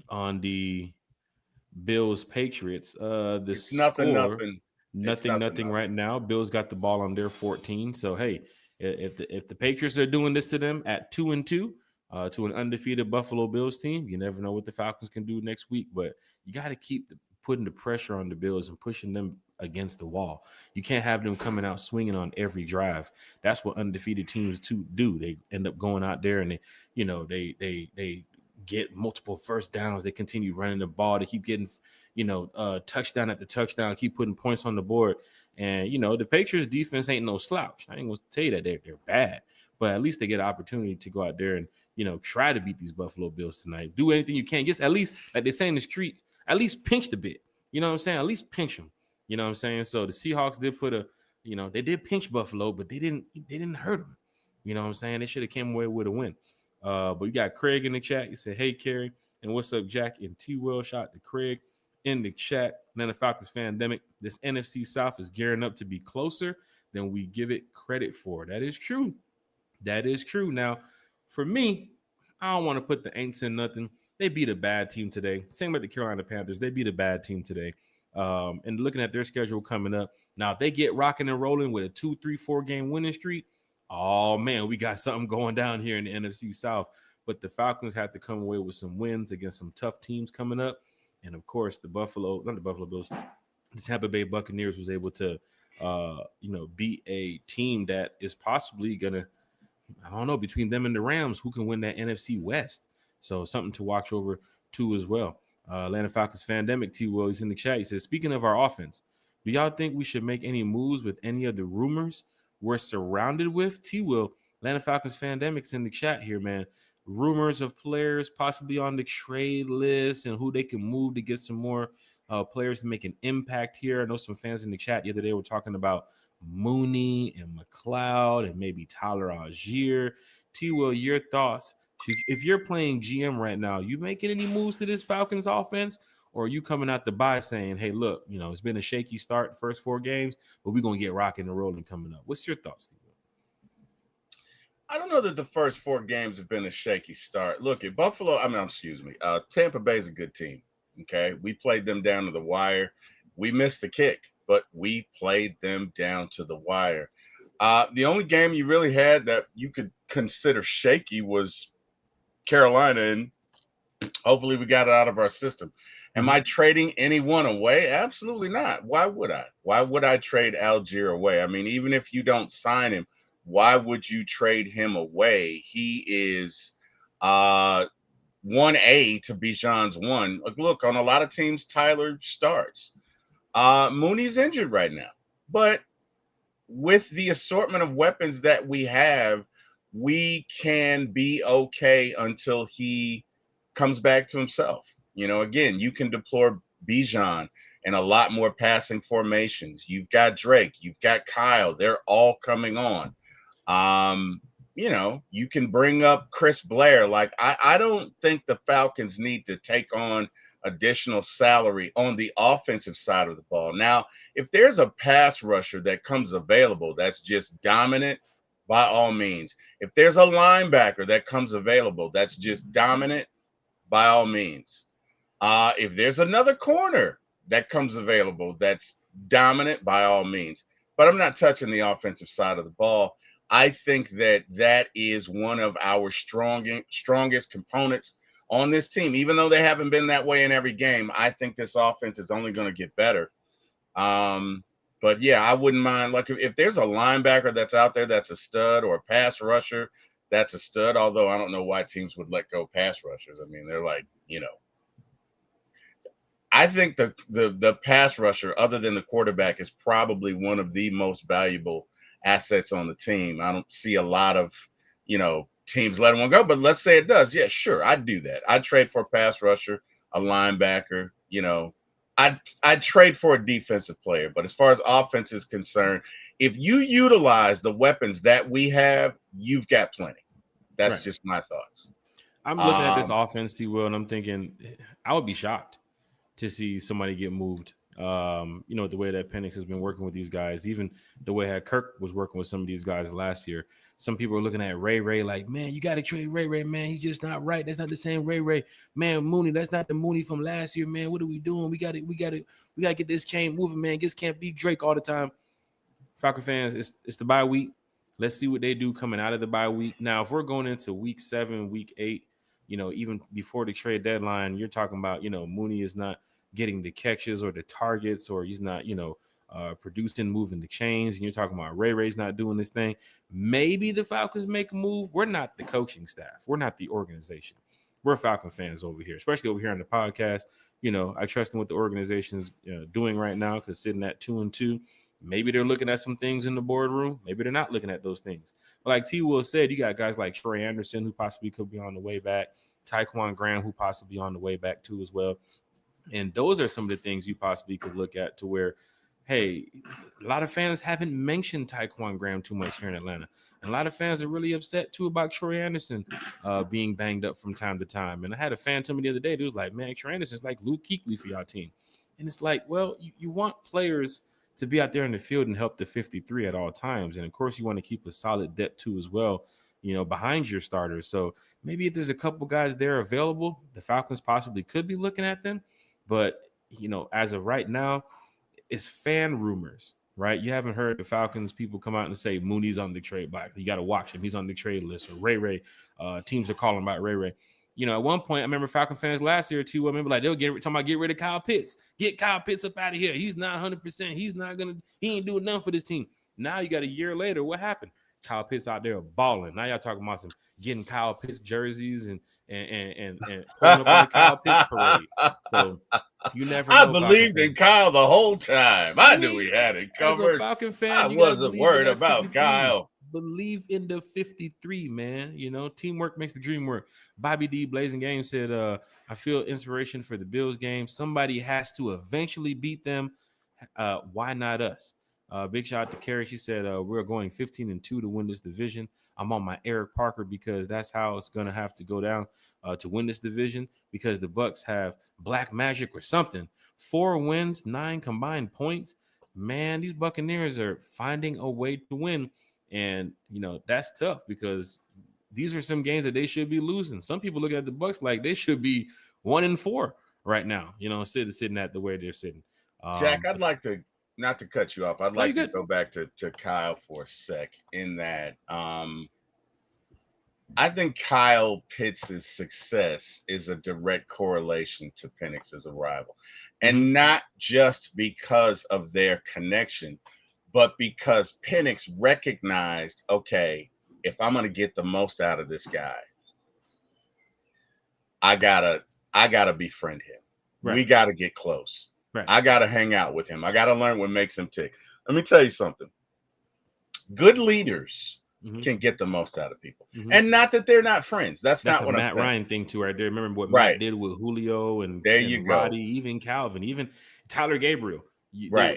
on the Bills Patriots. The score, nothing right now. Bills got the ball on their 14. So hey, if the Patriots are doing this to them at 2-2, to an undefeated Buffalo Bills team, you never know what the Falcons can do next week. But you got to keep putting the pressure on the Bills and pushing them against the wall. You can't have them coming out swinging on every drive. That's what undefeated teams do. They end up going out there and they get multiple first downs. They continue running the ball. They keep getting, touchdown after touchdown, keep putting points on the board. And, the Patriots defense ain't no slouch. I ain't going to tell you that they're bad, but at least they get an opportunity to go out there and, try to beat these Buffalo Bills tonight. Do anything you can. Just at least, like they say in the street, at least pinch the bit. You know what I'm saying? At least pinch them. You know what I'm saying? So the Seahawks did put they did pinch Buffalo, but they didn't hurt them. You know what I'm saying? They should have came away with a win. But you got Craig in the chat. He said, "Hey, Kerry, and what's up, Jack and T. Will?" Shout out to Craig. in the chat. Atlanta Falcons Fandemic. This NFC South is gearing up to be closer than we give it credit for. That is true. That is true. Now, for me, I don't want to put the Aints in nothing. They beat a bad team today. Same with the Carolina Panthers. They beat a bad team today. And looking at their schedule coming up, now if they get rocking and rolling with a 2-3-4 game winning streak, oh man, we got something going down here in the NFC South. But the Falcons have to come away with some wins against some tough teams coming up. And of course, the Buffalo Bills, the Tampa Bay Buccaneers was able to, beat a team that is possibly going to, I don't know, between them and the Rams, who can win that NFC West. So something to watch over too as well. Atlanta Falcons Fandemic, T. Will, he's in the chat. He says, speaking of our offense, do y'all think we should make any moves with any of the rumors we're surrounded with? T. Will, Atlanta Falcons Fandemic's in the chat here, man. Rumors of players possibly on the trade list and who they can move to get some more players to make an impact here. I know some fans in the chat the other day were talking about Mooney and McLeod and maybe Tyler Algier. T. Will, your thoughts? If you're playing GM right now, you making any moves to this Falcons offense? Or are you coming out the bye saying, hey, look, it's been a shaky start the first 4 games, but we're going to get rocking and rolling coming up? What's your thoughts, Steve? I don't know that the first 4 games have been a shaky start. Look, at Tampa Bay's a good team. Okay. We played them down to the wire. We missed the kick, but we played them down to the wire. The only game you really had that you could consider shaky was Carolina, and hopefully we got it out of our system. Am I trading anyone away? Absolutely not. Why would I? Why would I trade Algier away? I mean, even if you don't sign him, why would you trade him away? He is 1A to Bijan's 1. Look, on a lot of teams, Tyler starts. Mooney's injured right now. But with the assortment of weapons that we have, we can be okay until he comes back to himself. Again, you can deploy Bijan in a lot more passing formations. You've got Drake, you've got Kyle. They're all coming on. You can bring up Chris Blair. Like, I don't think the Falcons need to take on additional salary on the offensive side of the ball. Now, if there's a pass rusher that comes available that's just dominant, by all means. If there's a linebacker that comes available that's just dominant, by all means. If there's another corner that comes available that's dominant, by all means. But I'm not touching the offensive side of the ball. I think that is one of our strongest components on this team. Even though they haven't been that way in every game, I think this offense is only going to get better. But yeah, I wouldn't mind. Like, if there's a linebacker that's out there that's a stud, or a pass rusher that's a stud, although I don't know why teams would let go pass rushers. I mean, they're like, I think the pass rusher, other than the quarterback, is probably one of the most valuable assets on the team. I don't see a lot of, teams letting one go, but let's say it does. Yeah, sure. I'd do that. I'd trade for a pass rusher, a linebacker, I'd trade for a defensive player. But as far as offense is concerned, if you utilize the weapons that we have, you've got plenty. That's right. Just my thoughts. I'm looking at this offense, T. Will, and I'm thinking I would be shocked to see somebody get moved. The way that Penix has been working with these guys, even the way that Kirk was working with some of these guys last year. Some people are looking at Ray like, man, you got to trade Ray, man. He's just not right. That's not the same Ray. Man, Mooney, that's not the Mooney from last year, man. What are we doing? We got to get this chain moving, man. Just can't be Drake all the time. Falcon fans, it's the bye week. Let's see what they do coming out of the bye week. Now, if we're going into week 7, week 8, even before the trade deadline, you're talking about, Mooney is not getting the catches or the targets, or he's not, producing, moving the chains, and you're talking about Ray's not doing this thing. Maybe the Falcons make a move. We're not the coaching staff. We're not the organization. We're Falcon fans over here, especially over here on the podcast. I trust in what the organization's doing right now, because sitting at 2-2, maybe they're looking at some things in the boardroom. Maybe they're not looking at those things. But like T. Will said, you got guys like Troy Anderson, who possibly could be on the way back. Tyquan Graham, who possibly on the way back too as well. And those are some of the things you possibly could look at to where, hey, a lot of fans haven't mentioned Tyquan Graham too much here in Atlanta. And a lot of fans are really upset, too, about Troy Anderson being banged up from time to time. And I had a fan tell me the other day, he was like, man, Troy Anderson's like Luke Kuechly for y'all team. And it's like, well, you want players to be out there in the field and help the 53 at all times. And of course, you want to keep a solid depth too as well, behind your starters. So maybe if there's a couple guys there available, the Falcons possibly could be looking at them. But, as of right now, it's fan rumors, right? You haven't heard the Falcons people come out and say Mooney's on the trade block. You got to watch him. He's on the trade list. Or Ray. Teams are calling about Ray. At one point, I remember Falcon fans last year too. I remember like they'll talking about get rid of Kyle Pitts. Get Kyle Pitts up out of here. He's not 100%. He ain't doing nothing for this team. Now you got a year later. What happened? Kyle Pitts out there balling. Now y'all talking about some getting Kyle Pitts jerseys and pulling up on the Kyle Pitts parade. So you never know. I believed in Kyle the whole time. I knew he had it covered. As a Falcon fan, I wasn't worried about 53. Kyle. Believe in the 53, man. Teamwork makes the dream work. Bobby D. Blazing Game said, I feel inspiration for the Bills game. Somebody has to eventually beat them. Why not us? Big shout out to Carrie. She said, we're going 15-2 to win this division. I'm on my Eric Parker because that's how it's going to have to go down to win this division, because the Bucs have black magic or something. 4 wins, 9 combined points. Man, these Buccaneers are finding a way to win. And, that's tough because these are some games that they should be losing. Some people look at the Bucs like they should be 1-4 right now, sitting at the way they're sitting. Jack, I'd like to, not to cut you off, I'd like to go back to Kyle for a sec in that I think Kyle Pitts' success is a direct correlation to Penix's arrival. And not just because of their connection, but because Penix recognized, okay, if I'm going to get the most out of this guy, I gotta befriend him. Right. We got to get close. Right. I got to hang out with him. I got to learn what makes him tick. Let me tell you something. Good leaders can get the most out of people. And not that they're not friends. That's not what Matt Ryan thing too right there. Remember what Matt did with Julio and Roddy, even Calvin, even Tyler Gabriel.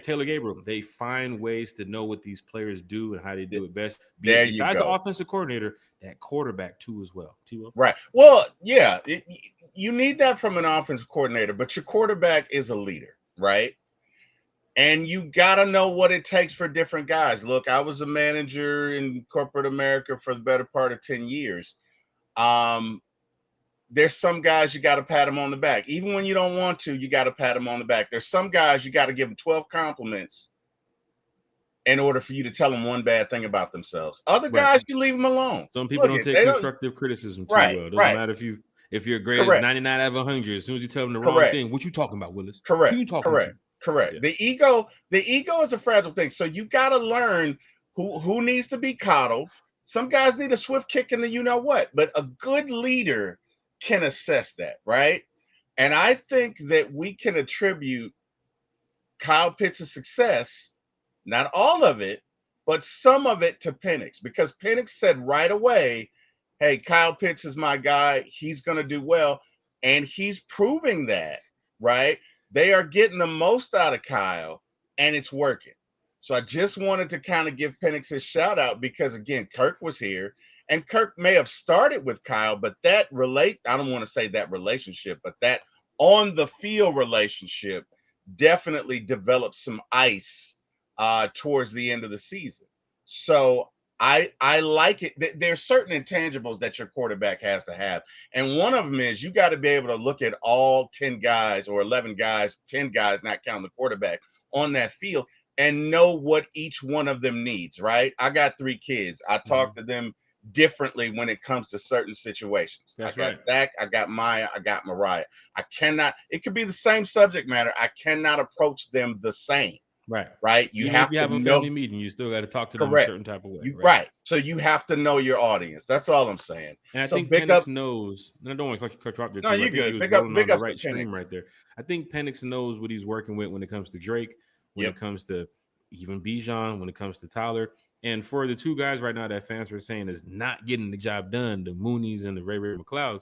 Taylor Gabriel. They find ways to know what these players do and how they do it best. Besides the offensive coordinator, that quarterback too as well. T-Will? Right. Well, yeah, you need that from an offensive coordinator, but your quarterback is a leader, right? And you got to know what it takes for different guys. Look, I was a manager in corporate America for the better part of 10 years. There's some guys you got to pat them on the back. Even when you don't want to, you got to pat them on the back. There's some guys you got to give them 12 compliments in order for you to tell them one bad thing about themselves. Other guys, you leave them alone. Some people don't take constructive criticism too well. Doesn't matter if you're great as 99 out of 100. As soon as you tell them the wrong thing, what you talking about, Willis? Correct. Who you talking to? Correct. Yeah. The ego is a fragile thing. So you got to learn who needs to be coddled. Some guys need a swift kick in the you-know-what, but a good leader can assess that, right? And I think that we can attribute Kyle Pitts' success, not all of it, but some of it to Penix, because Penix said right away, hey, Kyle Pitts is my guy. He's going to do well. And he's proving that, right? They are getting the most out of Kyle, and it's working. So I just wanted to kind of give Penix his shout out because, again, Kirk was here. And Kirk may have started with Kyle, but I don't want to say that relationship, but that on the field relationship definitely developed some ice towards the end of the season. So I like it. There's certain intangibles that your quarterback has to have. And one of them is you got to be able to look at all 10 guys or 11 guys, 10 guys, not counting the quarterback, on that field and know what each one of them needs, right? I got 3 kids. I talk to them differently when it comes to certain situations. That's I got right. Zach, I got Maya, I got Mariah. It could be the same subject matter. I cannot approach them the same. Right. You have to have a family meeting. You still got to talk to them a certain type of way. Right. So you have to know your audience. That's all I'm saying. And I think Penix knows. And I don't want to cut you off there. No, you're good. Big up on the right stream right there. I think Penix knows what he's working with when it comes to Drake, when it comes to even Bijan, when it comes to Tyler. And for the 2 guys right now that fans are saying is not getting the job done, the Moonies and the Ray McLeods,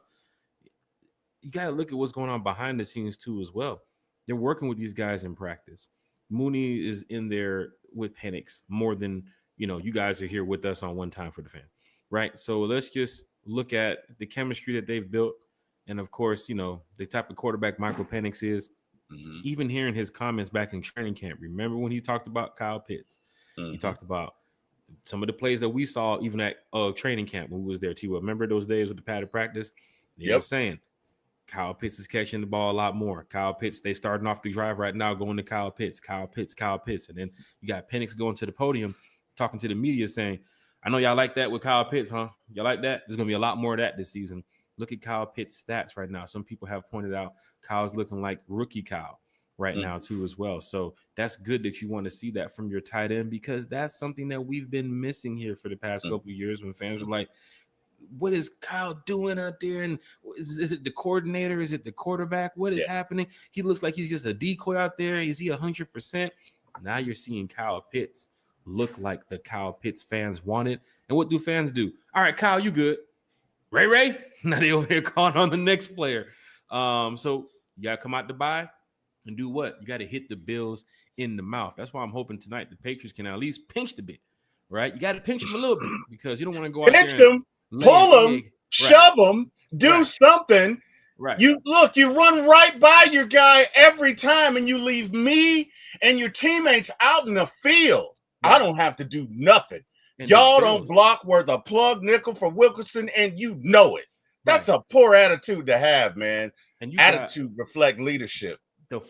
you got to look at what's going on behind the scenes too as well. They're working with these guys in practice. Mooney is in there with Penix more than, you guys are here with us on One Time for the Fan, right? So let's just look at the chemistry that they've built. And, of course, the type of quarterback Michael Penix is. even hearing his comments back in training camp. Remember when he talked about Kyle Pitts? He talked about some of the plays that we saw even at training camp when we was there, T-Will. Remember those days with the padded practice? They were saying Kyle Pitts is catching the ball a lot more. Kyle Pitts, they starting off the drive right now going to Kyle Pitts. And then you got Penix going to the podium talking to the media saying, I know y'all like that with Kyle Pitts, huh? Y'all like that? There's going to be a lot more of that this season. Look at Kyle Pitts' stats right now. Some people have pointed out Kyle's looking like rookie Kyle right now too as well. So that's good that you want to see that from your tight end, because that's something that we've been missing here for the past couple of years when fans were like, what is Kyle doing out there? And is it the coordinator? Is it the quarterback? What is happening? He looks like he's just a decoy out there. Is he 100%? Now you're seeing Kyle Pitts look like the Kyle Pitts fans wanted. And what do fans do? All right, Kyle, you good. Ray. Now they over here calling on the next player. So you got to come out to buy and do what? You got to hit the Bills in the mouth. That's why I'm hoping tonight the Patriots can at least pinch the bit, right? You got to pinch them a little bit because you don't want to go out there and pull them, shove them, do something. Right. You run right by your guy every time, and you leave me and your teammates out in the field. Right. I don't have to do nothing. And y'all don't block worth a plug nickel for Wilkerson, and you know it. That's a poor attitude to have, man. And attitude reflect leadership.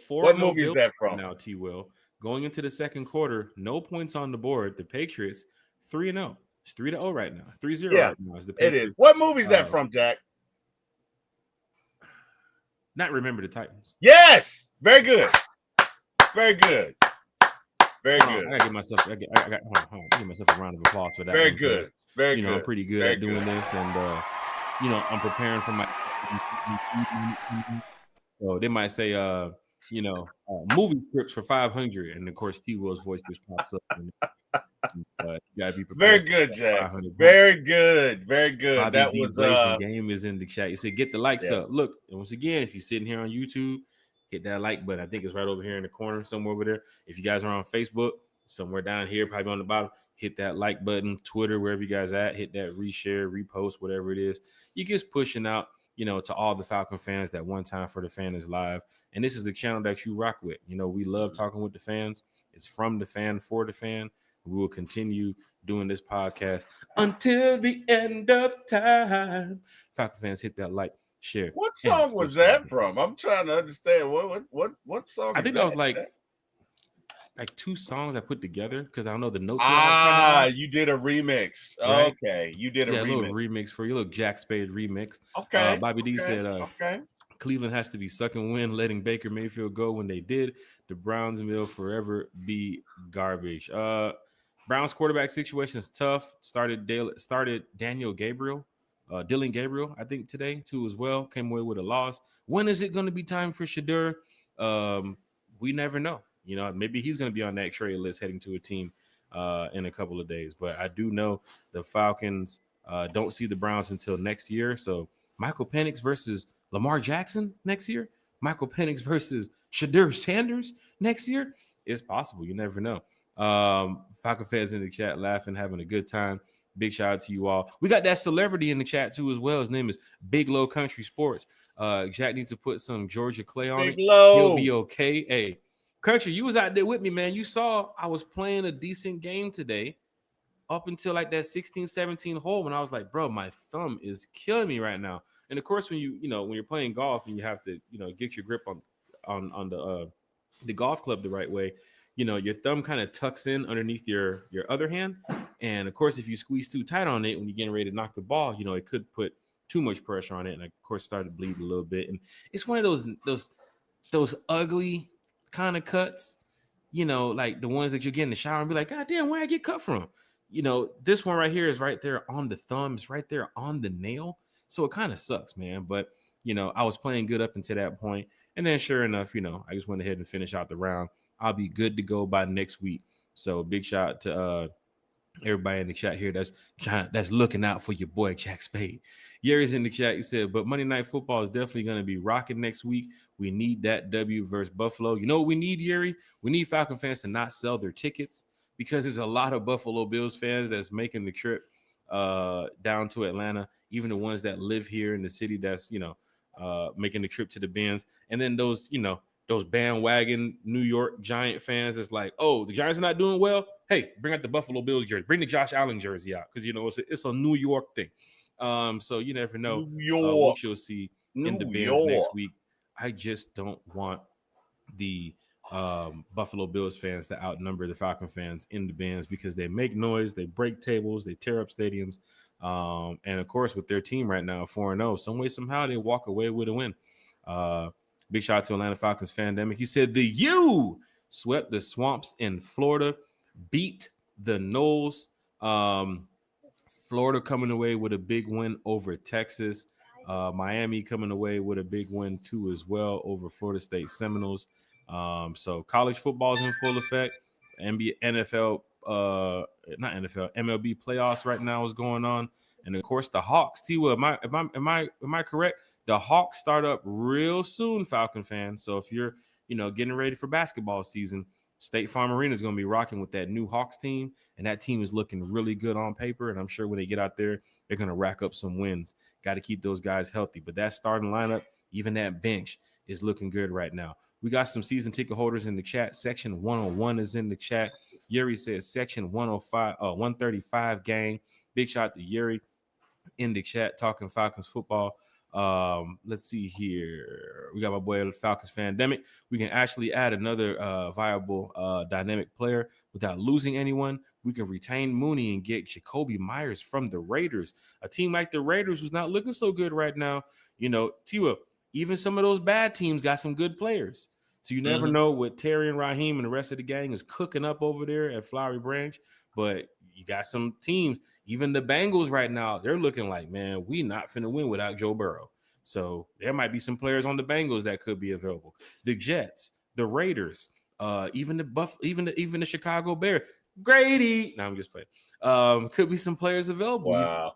What movie is that from? Now, T-Will. Going into the second quarter, no points on the board. The Patriots 3-0. It's 3-0 right now. 3-0 right now. It is. What movie is that from, Jack? Not Remember the Titans. Yes. Very good. Very good. Very good. I gotta give myself. I give myself a round of applause for that. Very good. Very good. I'm pretty good at doing this, and I'm preparing for my. So they might say, movie scripts for 500, and of course T-Will's voice just pops up. You gotta be prepared. Very good, Jack. Very good. Very good. Bobby that D. was game is in the chat. You said get the likes up. Look, and once again, if you're sitting here on YouTube, hit that like button. I think it's right over here in the corner, somewhere over there. If you guys are on Facebook, somewhere down here, probably on the bottom, hit that like button. Twitter, wherever you guys at, hit that reshare, repost, whatever it is. You're just pushing out, to all the Falcon fans that One Time for the Fan is live. And this is the channel that you rock with. We love talking with the fans. It's from the fan for the fan. We will continue doing this podcast until the end of time. Falcon fans, hit that like, share. What song was that from? I'm trying to understand what song. I think that was like two songs I put together because I don't know the notes. You did a remix. Right? Okay, you did a remix. Little remix for you, little Jack Spade remix. Okay. Bobby D said, Cleveland has to be suck and win, letting Baker Mayfield go when they did. The Browns will forever be garbage. Browns quarterback situation is tough. Started Daniel Gabriel. Dylan Gabriel, I think, today, too, as well. Came away with a loss. When is it going to be time for Shadur? We never know. Maybe he's going to be on that trade list heading to a team in a couple of days. But I do know the Falcons don't see the Browns until next year. So Michael Penix versus Lamar Jackson next year. Michael Penix versus Shadur Sanders next year. It's possible. You never know. Falcon fans in the chat laughing, having a good time. Big shout out to you all. We got that celebrity in the chat too as well. His name is Big Low Country Sports. Jack needs to put some Georgia Clay on Big it. Low. He'll be okay. Hey, Country, you was out there with me, man. You saw I was playing a decent game today up until like that 16, 17 hole when I was like, bro, my thumb is killing me right now. And of course, when you're playing golf and you have to, get your grip on the golf club the right way, your thumb kind of tucks in underneath your other hand. And of course, if you squeeze too tight on it when you're getting ready to knock the ball, it could put too much pressure on it. And I, of course, started bleeding a little bit. And it's one of those ugly kind of cuts, like the ones that you get in the shower and be like, God damn, where I get cut from? This one right here is right there on the thumb. It's right there on the nail. So it kind of sucks, man. But, I was playing good up until that point. And then sure enough, I just went ahead and finished out the round. I'll be good to go by next week. So big shout out to everybody in the chat here that's looking out for your boy Jack Spade. Yuri's in the chat. He said, but Monday Night Football is definitely going to be rocking next week. We need that W versus Buffalo. You know what we need, Yuri? We need Falcon fans to not sell their tickets because there's a lot of Buffalo Bills fans that's making the trip down to Atlanta, even the ones that live here in the city that's, making the trip to the Benz. And then those those bandwagon New York Giant fans. It's like, oh, the Giants are not doing well. Hey, bring out the Buffalo Bills jersey. Bring the Josh Allen jersey out because, it's a New York thing. So you never know New York. what you'll see in the New bins next York. week. I just don't want the Buffalo Bills fans to outnumber the Falcon fans in the bins because they make noise, they break tables, they tear up stadiums. And of course, with their team right now, 4-0, some way, somehow they walk away with a win. Big shout out to Atlanta Falcons Fandemic. He said the U swept the Swamps in Florida, beat the Knowles. Florida coming away with a big win over Texas. Miami coming away with a big win too as well over Florida State Seminoles. So college football is in full effect. NBA, NFL, not NFL, MLB playoffs right now is going on, and of course the Hawks. T-Will, am I correct? The Hawks start up real soon, Falcon fans. So if you're getting ready for basketball season, State Farm Arena is going to be rocking with that new Hawks team, and that team is looking really good on paper. And I'm sure when they get out there, they're going to rack up some wins. Got to keep those guys healthy. But that starting lineup, even that bench, is looking good right now. We got some season ticket holders in the chat. Section 101 is in the chat. Yuri says Section 135 gang. Big shout out to Yuri in the chat talking Falcons football. Let's see here. We got my boy Falcons Fandemic. We can actually add another viable dynamic player without losing anyone. We can retain Mooney and get Jacoby Myers from the Raiders. A team like the Raiders who's not looking so good right now. T-Will, even some of those bad teams got some good players. So you never know what Terry and Raheem and the rest of the gang is cooking up over there at Flowery Branch. But you got some teams, even the Bengals right now, they're looking like, man, we not finna win without Joe Burrow. So there might be some players on the Bengals that could be available. The Jets, the Raiders, even the Chicago Bears. Grady. No, I'm just playing. Could be some players available. Wow.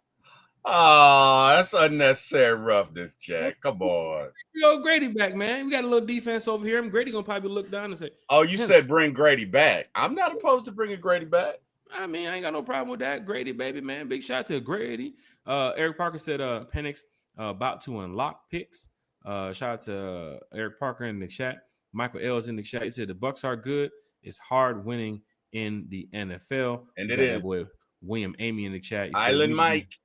Oh, that's unnecessary roughness, Jack. Come on. We go Grady back, man. We got a little defense over here. Grady gonna probably look down and say, "Oh, you said bring Grady back." I'm not opposed to bringing Grady back. I mean, I ain't got no problem with that. Grady, baby, man. Big shout out to Grady. Eric Parker said Penix about to unlock picks. Shout out to Eric Parker in the chat. Michael L's in the chat. He said the Bucks are good. It's hard winning in the NFL. And it is. That boy William Amy in the chat. He Island said, Mike.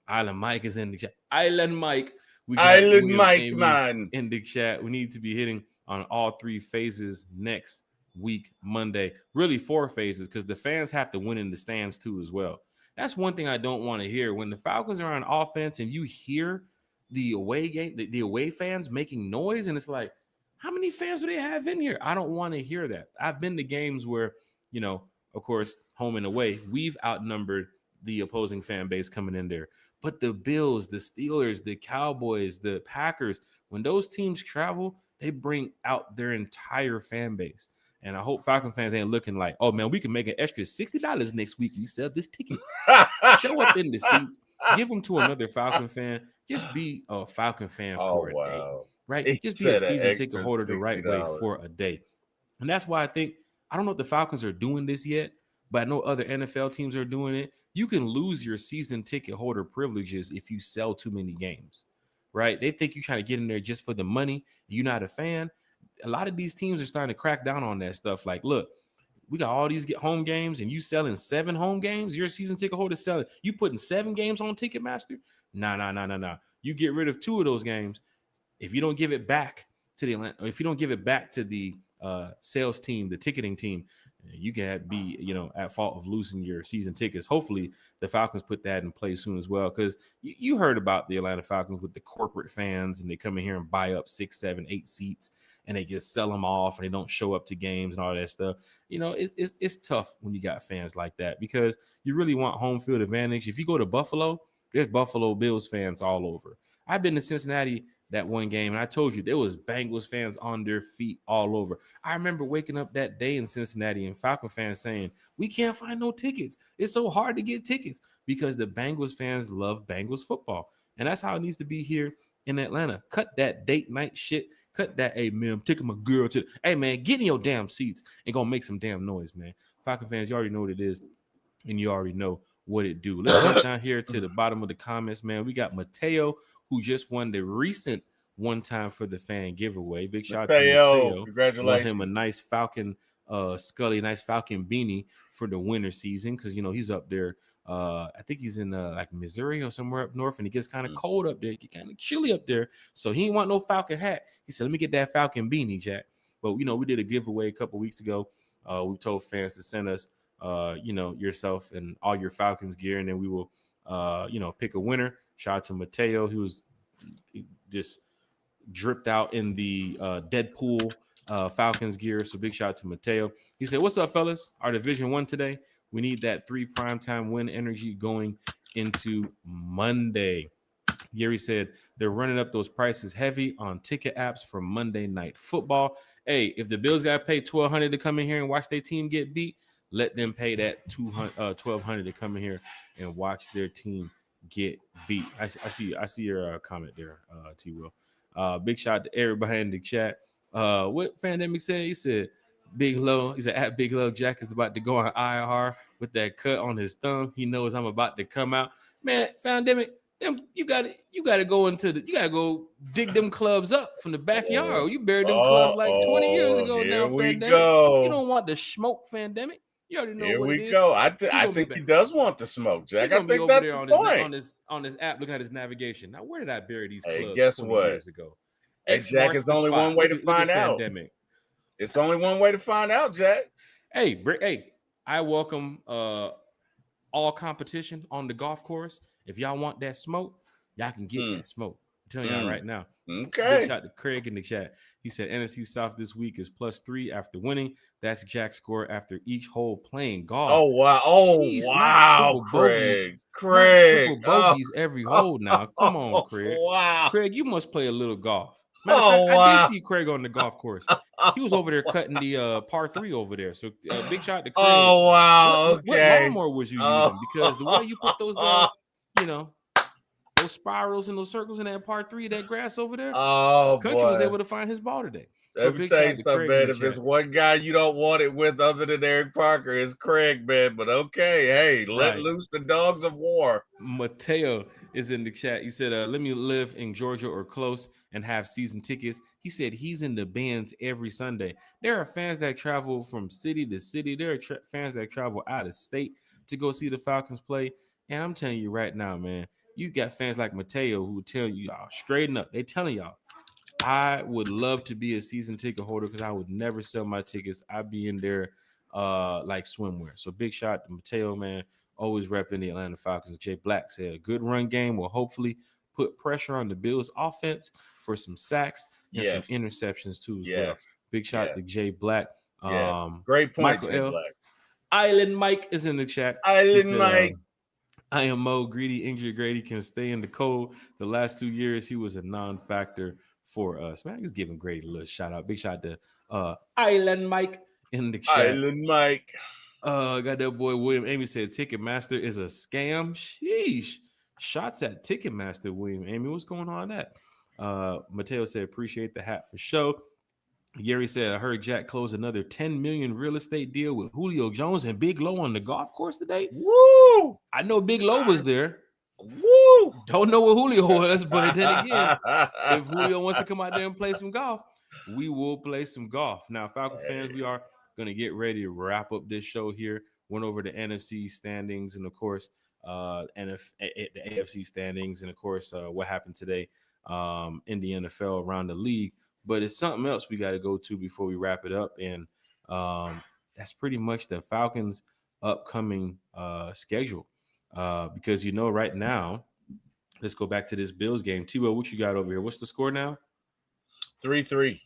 Island Mike is in the chat. Island Mike. We got Island William Mike, Amy man. In the chat. We need to be hitting on all three phases next week, Monday. Really 4 phases because the fans have to win in the stands too as well. That's one thing I don't want to hear. When the Falcons are on offense and you hear the away game, the away fans making noise, and it's like, how many fans do they have in here? I don't want to hear that. I've been to games where, of course, home and away, we've outnumbered the opposing fan base coming in there. But the Bills, the Steelers, the Cowboys, the Packers, when those teams travel, they bring out their entire fan base. And I hope Falcon fans ain't looking like, oh, man, we can make an extra $60 next week. We sell this ticket. Show up in the seats. Give them to another Falcon fan. Just be a Falcon fan for a day, right? Just be a season ticket holder the right way for a day. And that's why I don't know if the Falcons are doing this yet, but I know other NFL teams are doing it. You can lose your season ticket holder privileges if you sell too many games, right? They think you're trying to get in there just for the money. You're not a fan. A lot of these teams are starting to crack down on that stuff. Like, look, we got all these home games and you selling 7 home games. You're a season ticket holder selling. You putting 7 games on Ticketmaster? Nah. You get rid of 2 of those games. If you don't give it back to the Atlanta, or if you don't give it back to the sales team, the ticketing team, you can be, at fault of losing your season tickets. Hopefully the Falcons put that in place soon as well. Because you heard about the Atlanta Falcons with the corporate fans, and they come in here and buy up 6, 7, 8 seats, and they just sell them off, and they don't show up to games and all that stuff. It's tough when you got fans like that because you really want home field advantage. If you go to Buffalo, there's Buffalo Bills fans all over. I've been to Cincinnati that one game, and I told you there was Bengals fans on their feet all over. I remember waking up that day in Cincinnati and Falcon fans saying, we can't find no tickets. It's so hard to get tickets because the Bengals fans love Bengals football. And that's how it needs to be here in Atlanta. Cut that date night shit. Cut that, hey, man, I'm taking my girl to, hey, man, get in your damn seats and go make some damn noise, man. Falcon fans, you already know what it is, and you already know what it do. Let's jump down here to the bottom of the comments, man. We got Mateo, who just won the recent one time for the fan giveaway. Big shout out to Mateo, Mateo. Won him a congratulations. nice Falcon Scully, nice Falcon beanie for the winter season because he's up there. I think he's in like Missouri or somewhere up north, and it gets kind of cold up there, get kind of chilly up there. So he didn't want no Falcon hat. He said, "Let me get that Falcon beanie, Jack." But we did a giveaway a couple weeks ago. We told fans to send us, yourself and all your Falcons gear, and then we will, pick a winner. Shout out to Mateo, who was just dripped out in the Deadpool Falcons gear. So big shout out to Mateo. He said, "What's up, fellas? Our division won today. We need that 3 primetime win energy going into Monday." Gary said they're running up those prices heavy on ticket apps for Monday Night Football. Hey, if the Bills got to pay $1,200 to come in here and watch their team get beat, let them pay that $1,200 to come in here and watch their team get beat. I see your comment there, T. Will. Big shout out to everybody in the chat. What Fandemic said? He said Big Low. He said at Big Low Jack is about to go on IR with that cut on his thumb. He knows I'm about to come out. Man, Fandemic. You gotta go dig them clubs up from the backyard. You buried them clubs like 20 years ago now, Fandemic. Go. You don't want the smoke, Fandemic. You already know what it is. Go. I think he does want the smoke, Jack. He's gonna be over there on his app looking at his navigation. Now, where did I bury these clubs? Guess 20 what? years ago? Hey, Jack, it's only one way to find out. It's only one way to find out, Jack. Hey, I welcome all competition on the golf course. If y'all want that smoke, y'all can get that smoke. I'm telling y'all right now. Okay. Big shout to Craig in the chat. He said NFC South this week is +3 after winning. That's Jack's score after each hole playing golf. Oh wow! Jeez, wow, Craig. Craig. Not triple bogeys every hole now. Come on, Craig. Wow. Craig, you must play a little golf. Matter of fact, I did see Craig on the golf course. He was over there cutting the par 3 over there. So big shout to Craig. Oh wow! What lawnmower was you using? Because the way you put those those spirals and those circles in that par 3, that grass over there. Country was able to find his ball today. So let me tell you something, man. If there's one guy you don't want it with other than Eric Parker, it's Craig, man. But okay, hey, let loose the dogs of war. Mateo is in the chat. He said, let me live in Georgia or close and have season tickets. He said he's in the bands every Sunday. There are fans that travel from city to city. There are fans that travel out of state to go see the Falcons play. And I'm telling you right now, man, you got fans like Mateo who tell you, y'all, straighten up. They telling y'all, I would love to be a season ticket holder because I would never sell my tickets. I'd be in there like swimwear. So big shout out to Mateo, man. Always repping the Atlanta Falcons. Jay Black said a good run game will hopefully put pressure on the Bills offense for some sacks and some interceptions too as well. Big shout out to Jay Black. Great point, Michael Jay L. Black. Island Mike is in the chat. Island Mike. I am Mo Greedy. Injury Grady can stay in the cold. The last 2 years, he was a non-factor for us. Man, he's giving Grady a little shout out. Big shout out to Island Mike in the chat. Island Mike. Got that boy William Amy said Ticketmaster is a scam. Sheesh. Shots at Ticketmaster, William Amy. What's going on that? Mateo said, appreciate the hat for show. Gary said, I heard Jack close another $10 million real estate deal with Julio Jones and Big Low on the golf course today. Woo! I know Big Low was there. Woo! Don't know what Julio was, but then again, if Julio wants to come out there and play some golf, we will play some golf. Now, Falcon fans, we are going to get ready to wrap up this show here. Went over the NFC standings and, of course, the AFC standings and, of course, what happened today in the NFL around the league. But it's something else we got to go to before we wrap it up. And that's pretty much the Falcons' upcoming schedule. Because, right now, let's go back to this Bills game. T-Will, what you got over here? What's the score now? 3-3.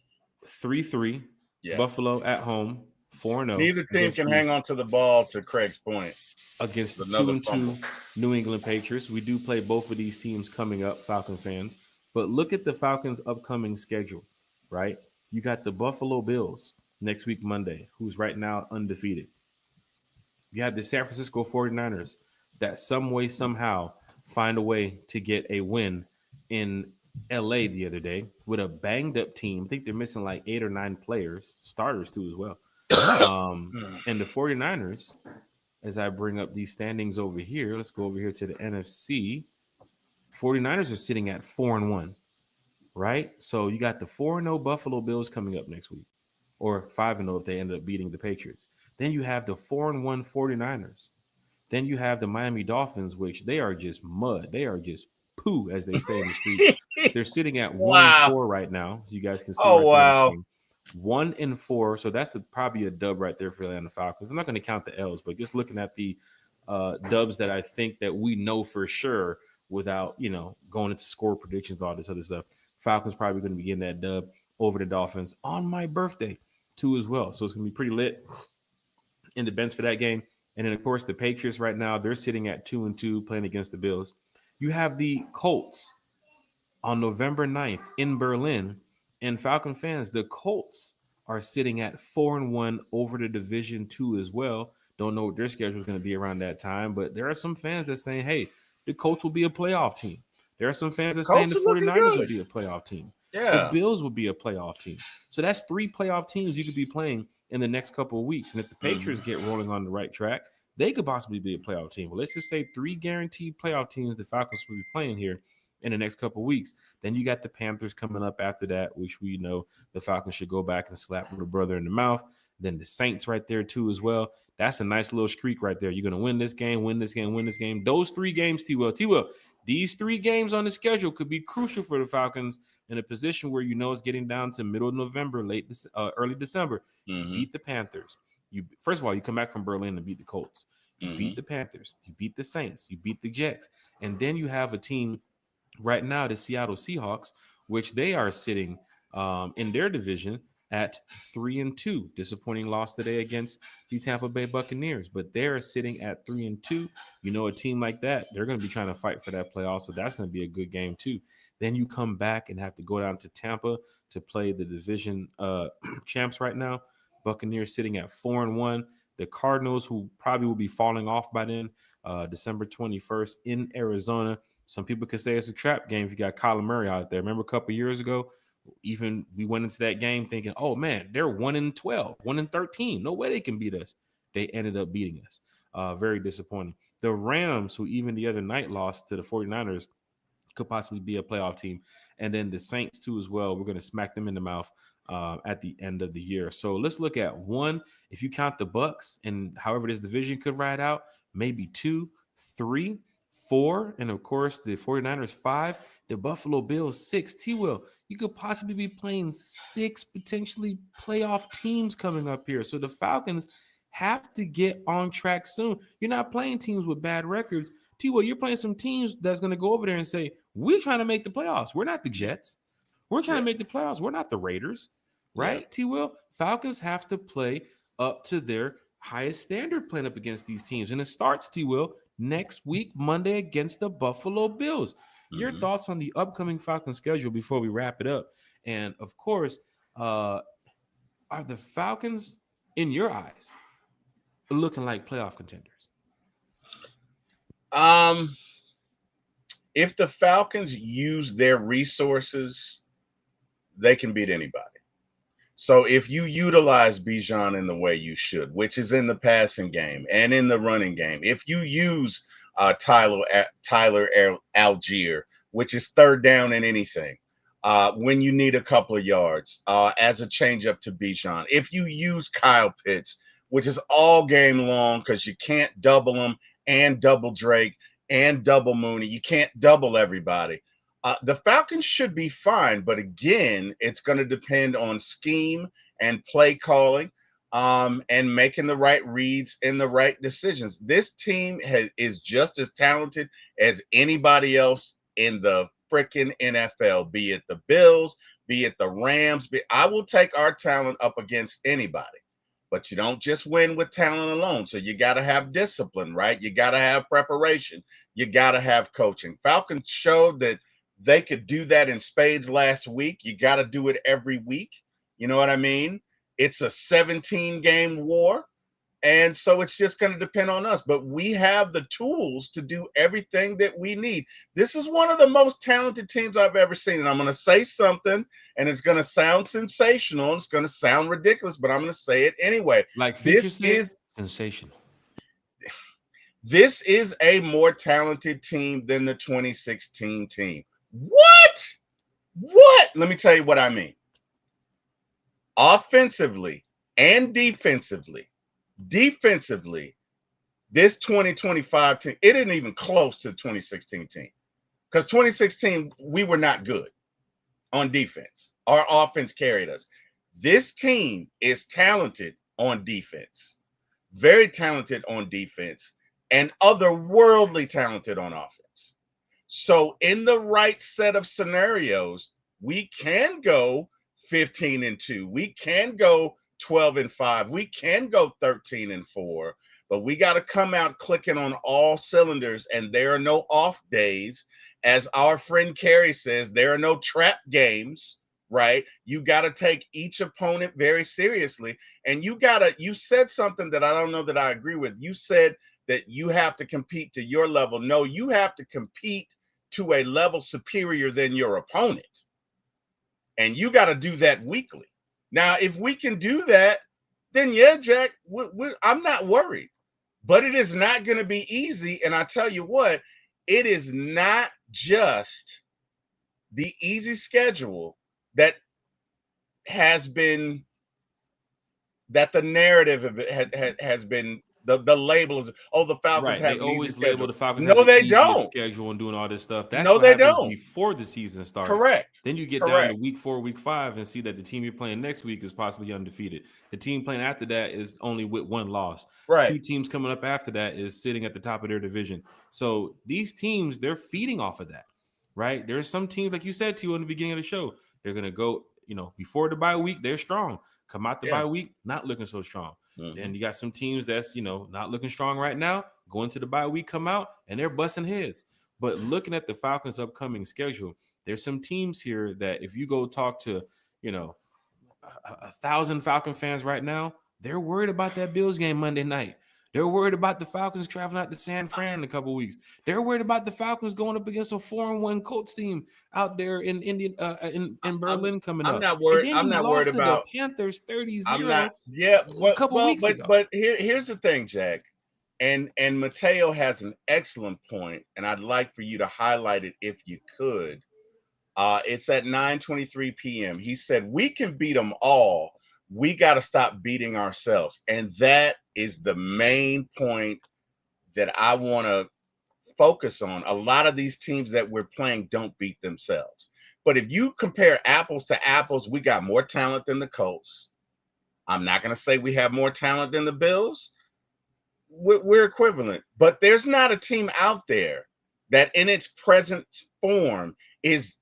3-3. Yeah. Buffalo at home, 4-0. Neither team can hang on to the ball, to Craig's point. Against the 2-2 New England Patriots. We do play both of these teams coming up, Falcon fans. But look at the Falcons' upcoming schedule, right? You got the Buffalo Bills next week, Monday, who's right now undefeated. You have the San Francisco 49ers that some way, somehow find a way to get a win in LA the other day with a banged up team. I think they're missing like 8 or 9 players, starters too as well. And the 49ers, as I bring up these standings over here, let's go over here to the NFC. 49ers are sitting at 4-1. right? So you got the 4-0 Buffalo Bills coming up next week, or 5-0 if they end up beating the Patriots. Then you have the 4-1 49ers. Then you have the Miami Dolphins, which they are just mud. They are just poo, as they say in the streets. They're sitting at one and Wow. four right now. As you guys can see Oh, right there on the wow. screen. 1-4. So that's probably a dub right there for the Atlanta Falcons. I'm not going to count the L's, but just looking at the dubs that I think that we know for sure without, going into score predictions and all this other stuff. Falcons probably going to be getting that dub over the Dolphins on my birthday too as well. So it's going to be pretty lit in the bench for that game. And then, of course, the Patriots right now, they're sitting at 2-2 playing against the Bills. You have the Colts on November 9th in Berlin. And Falcon fans, the Colts are sitting at 4-1 over the Division 2 as well. Don't know what their schedule is going to be around that time, but there are some fans that saying, hey, the Colts will be a playoff team. There are some fans that saying Colts the are looking 49ers will good. be a playoff team. The Yeah. Bills will be a playoff team. So that's 3 playoff teams you could be playing in the next couple of weeks. And if the Patriots get rolling on the right track, they could possibly be a playoff team. Well, let's just say 3 guaranteed playoff teams the Falcons will be playing here in the next couple of weeks. Then you got the Panthers coming up after that, which we know the Falcons should go back and slap little brother in the mouth. Then the Saints right there too as well. That's a nice little streak right there. You're going to win this game, win this game, win this game. Those 3 games, T-Will. These 3 games on the schedule could be crucial for the Falcons in a position where it's getting down to middle of November, early December. You beat the Panthers. First of all, you come back from Berlin and beat the Colts. You beat the Panthers. You beat the Saints. You beat the Jets. And then you have a team right now, the Seattle Seahawks, which they are sitting in their division at 3-2. Disappointing loss today against the Tampa Bay Buccaneers, but they're sitting at 3-2. A team like that, they're going to be trying to fight for that playoff, so that's going to be a good game too. Then you come back and have to go down to Tampa to play the division champs right now. Buccaneers sitting at 4-1. The Cardinals, who probably will be falling off by then, December 21st in Arizona. Some people could say it's a trap game if you got Kyler Murray out there. Remember a couple years ago, even we went into that game thinking, oh man, they're 1-12, 1-13. No way they can beat us. They ended up beating us. Very disappointing. The Rams, who even the other night lost to the 49ers, could possibly be a playoff team. And then the Saints too as well. We're going to smack them in the mouth at the end of the year. So let's look at 1. If you count the Bucks and however this division could ride out, maybe 2, 3, 4, and of course the 49ers 5, the Buffalo Bills 6. T-Will, you could possibly be playing 6 potentially playoff teams coming up here. So the Falcons have to get on track soon. You're not playing teams with bad records. T-Will, you're playing some teams that's going to go over there and say, we're trying to make the playoffs. We're not the Jets. We're trying to make the playoffs. We're not the Raiders, right? Yeah. T-Will, Falcons have to play up to their highest standard playing up against these teams. And it starts, T-Will, next week, Monday, against the Buffalo Bills. Your thoughts on the upcoming Falcons schedule before we wrap it up? And, of course, are the Falcons, in your eyes, looking like playoff contenders? If the Falcons use their resources, they can beat anybody. So if you utilize Bijan in the way you should, which is in the passing game and in the running game, if you use Tyler Algier, which is third down in anything, when you need a couple of yards, as a changeup to Bijan, if you use Kyle Pitts, which is all game long because you can't double them and double Drake and double Mooney, you can't double everybody. The Falcons should be fine, but again, it's going to depend on scheme and play calling, and making the right reads and the right decisions. This team is just as talented as anybody else in the freaking NFL, be it the Bills, be it the Rams. I will take our talent up against anybody, but you don't just win with talent alone. So you got to have discipline, right? You got to have preparation. You got to have coaching. Falcons showed that they could do that in spades last week. You got to do it every week. You know what I mean? It's a 17-game war. And so it's just going to depend on us. But we have the tools to do everything that we need. This is one of the most talented teams I've ever seen. And I'm going to say something, and it's going to sound sensational. It's going to sound ridiculous, but I'm going to say it anyway. Like Future said, sensational. This is a more talented team than the 2016 team. What? What? Let me tell you what I mean. Offensively and defensively. Defensively, this 2025 team, it isn't even close to the 2016 team. Because 2016, we were not good on defense. Our offense carried us. This team is talented on defense, very talented on defense, and otherworldly talented on offense. So, in the right set of scenarios, we can go 15-2. We can go 12-5. We can go 13-4. But we got to come out clicking on all cylinders, and there are no off days. As our friend Kerry says, there are no trap games, right? You got to take each opponent very seriously. And you said something that I don't know that I agree with. You said that you have to compete to your level. No, you have to compete to a level superior than your opponent. And you got to do that weekly. Now, if we can do that, then yeah, Jack, I'm not worried. But it is not going to be easy. And I tell you what, it is not just the easy schedule that has been, that the narrative of it has been, the label is, oh, the Falcons Right. have They an easy always label schedule. the Falcons have No, the they easiest don't. schedule and doing all this stuff. That's No, what they happens don't. before the season starts. Correct. Then you get down to Correct. week 4, week 5, and see that the team you're playing next week is possibly undefeated. The team playing after that is only with 1 loss. Right. 2 teams coming up after that is sitting at the top of their division. So these teams, they're feeding off of that, right? There's some teams, like you said to you in the beginning of the show, they're going to go, before the bye week, they're strong. Come out the bye week, not looking so strong. Mm-hmm. And you got some teams that's, not looking strong right now, going to the bye week, come out, and they're busting heads. But looking at the Falcons' upcoming schedule, there's some teams here that if you go talk to, 1,000 Falcon fans right now, they're worried about that Bills game Monday night. They're worried about the Falcons traveling out to San Fran in a couple of weeks. They're worried about the Falcons going up against a 4-1 Colts team out there in in Berlin coming I'm up. not And worried. then I'm you not lost worried to the about. Panthers 30-0 I'm not. Yeah. a couple weeks ago. But here's the thing, Jack, and Mateo has an excellent point, and I'd like for you to highlight it if you could. It's at 9:23 p.m. He said we can beat them all. We got to stop beating ourselves, and that is the main point that I want to focus on. A lot of these teams that we're playing don't beat themselves. But if you compare apples to apples, we got more talent than the Colts. I'm not going to say we have more talent than the Bills. We're equivalent. But there's not a team out there that in its present form is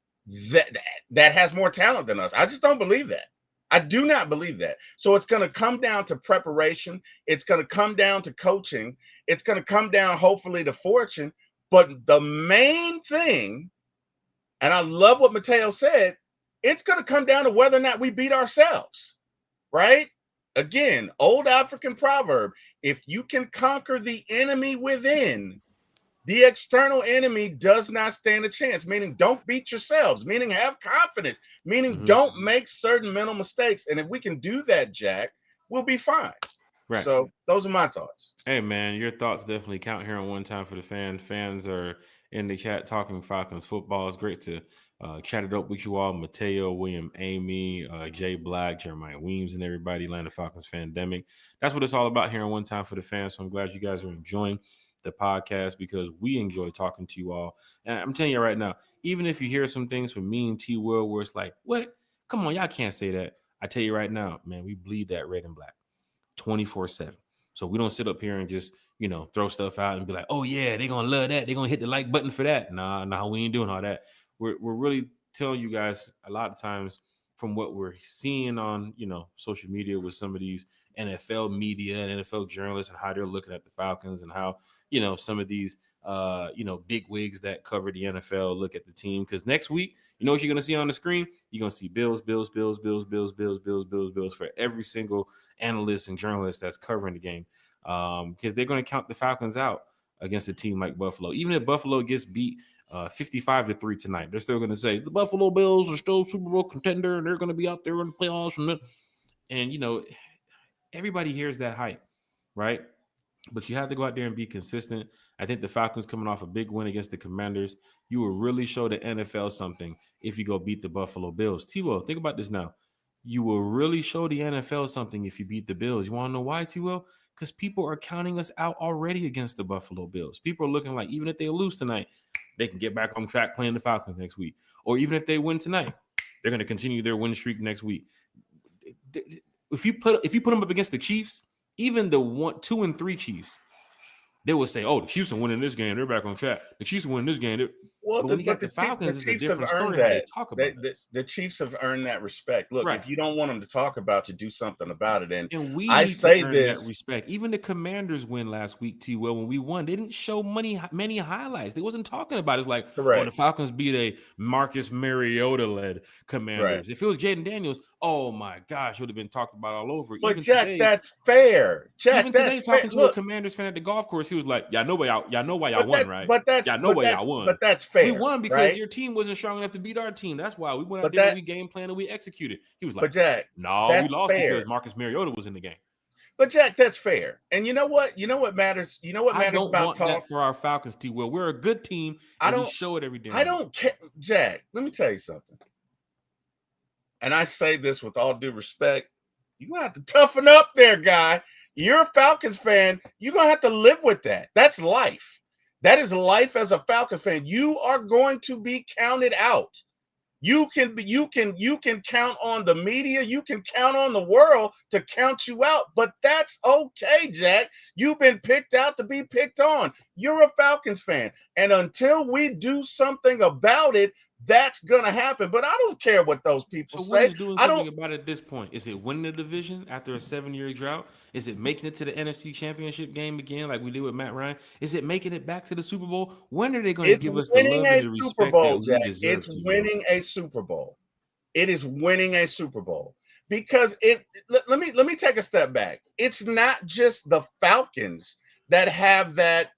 that has more talent than us. I just don't believe that. I do not believe that. So it's going to come down to preparation. It's going to come down to coaching. It's going to come down, hopefully, to fortune. But the main thing, and I love what Mateo said, it's going to come down to whether or not we beat ourselves, right? Again, old African proverb, if you can conquer the enemy within, the external enemy does not stand a chance, meaning don't beat yourselves, meaning have confidence, meaning don't make certain mental mistakes. And if we can do that, Jack, we'll be fine. Right. So those are my thoughts. Hey, man, your thoughts definitely count here on One Time for the Fan. Fans are in the chat talking Falcons football. It's great to chat it up with you all. Mateo, William, Amy, Jay Black, Jeremiah Weems, and everybody, Atlanta Falcons Fandemic. That's what it's all about here on One Time for the Fan. So I'm glad you guys are enjoying the podcast because we enjoy talking to you all. And I'm telling you right now, even if you hear some things from me and T Will where it's like, what? Come on, y'all can't say that. I tell you right now, man, we bleed that red and black 24/7. So we don't sit up here and just, throw stuff out and be like, oh, yeah, they're going to love that. They're going to hit the like button for that. Nah, we ain't doing all that. We're really telling you guys a lot of times from what we're seeing on, social media with some of these NFL media and NFL journalists and how they're looking at the Falcons and how, some of these, big wigs that cover the NFL look at the team. Because next week, you know what you're going to see on the screen? You're going to see Bills for every single analyst and journalist that's covering the game. Because they're going to count the Falcons out against a team like Buffalo. Even if Buffalo gets beat 55-3 tonight, they're still going to say the Buffalo Bills are still Super Bowl contender and they're going to be out there in the playoffs. And everybody hears that hype, right? but you have to go out there and be consistent. I think the Falcons coming off a big win against the Commanders, you will really show the NFL something if you go beat the Buffalo Bills. T-Will, think about this now. You will really show the NFL something if you beat the Bills. You want to know why, T-Will? Because people are counting us out already against the Buffalo Bills. People are looking like even if they lose tonight, they can get back on track playing the Falcons next week. Or even if they win tonight, they're going to continue their win streak next week. If you put them up against the Chiefs, even the 1, 2, and 3 Chiefs, they will say, "Oh, the Chiefs are winning this game. They're back on track. The Chiefs are winning this game." But when you got the Falcons, it's a Chiefs have different earned story how they that. talk about us. The Chiefs have earned that respect. Look, Right. if you don't want them to talk about you, do something about it. And we I need say to earn this. that respect. Even the Commanders win last week, T-Well, when we won, they didn't show many highlights. They wasn't talking about it. It's like, Correct. the Falcons beat a Marcus Mariota-led Commanders. Right. If it was Jaden Daniels, oh my gosh, it would have been talked about all over. But even Jack, today, that's fair. Jack, even that's today, talking fair. to a Commanders fan at the golf course, he was like, "Y'all know why y'all won, right? But that's Y'all know why y'all won. But that's fair. We won because right? your team wasn't strong enough to beat our team. That's why we went out But there and we game planned and we executed." He was like, But Jack, "No, we that's lost fair. because Marcus Mariota was in the game." But Jack, that's fair. And you know what? You know what matters? You know what I matters don't about want talk? that for our Falcons, T. Well, we're a good team and we show it every day. I don't care. Jack, let me tell you something. And I say this with all due respect. You're going to have to toughen up there, guy. You're a Falcons fan. You're going to have to live with that. That's life. That is life as a Falcons fan. You are going to be counted out. You can count on the media, you can count on the world to count you out, but that's okay, Jack. You've been picked out to be picked on. You're a Falcons fan, and until we do something about it, that's gonna happen. But I don't care what those people So say. what is doing something about it at this point? Is it winning the division after a 7-year drought? Is it making it to the NFC Championship game again, like we did with Matt Ryan? Is it making it back to the Super Bowl? When are they going to give us the love and the respect that we deserve? It's winning a Super Bowl. It is winning a Super Bowl because let me take a step back. It's not just the Falcons that have that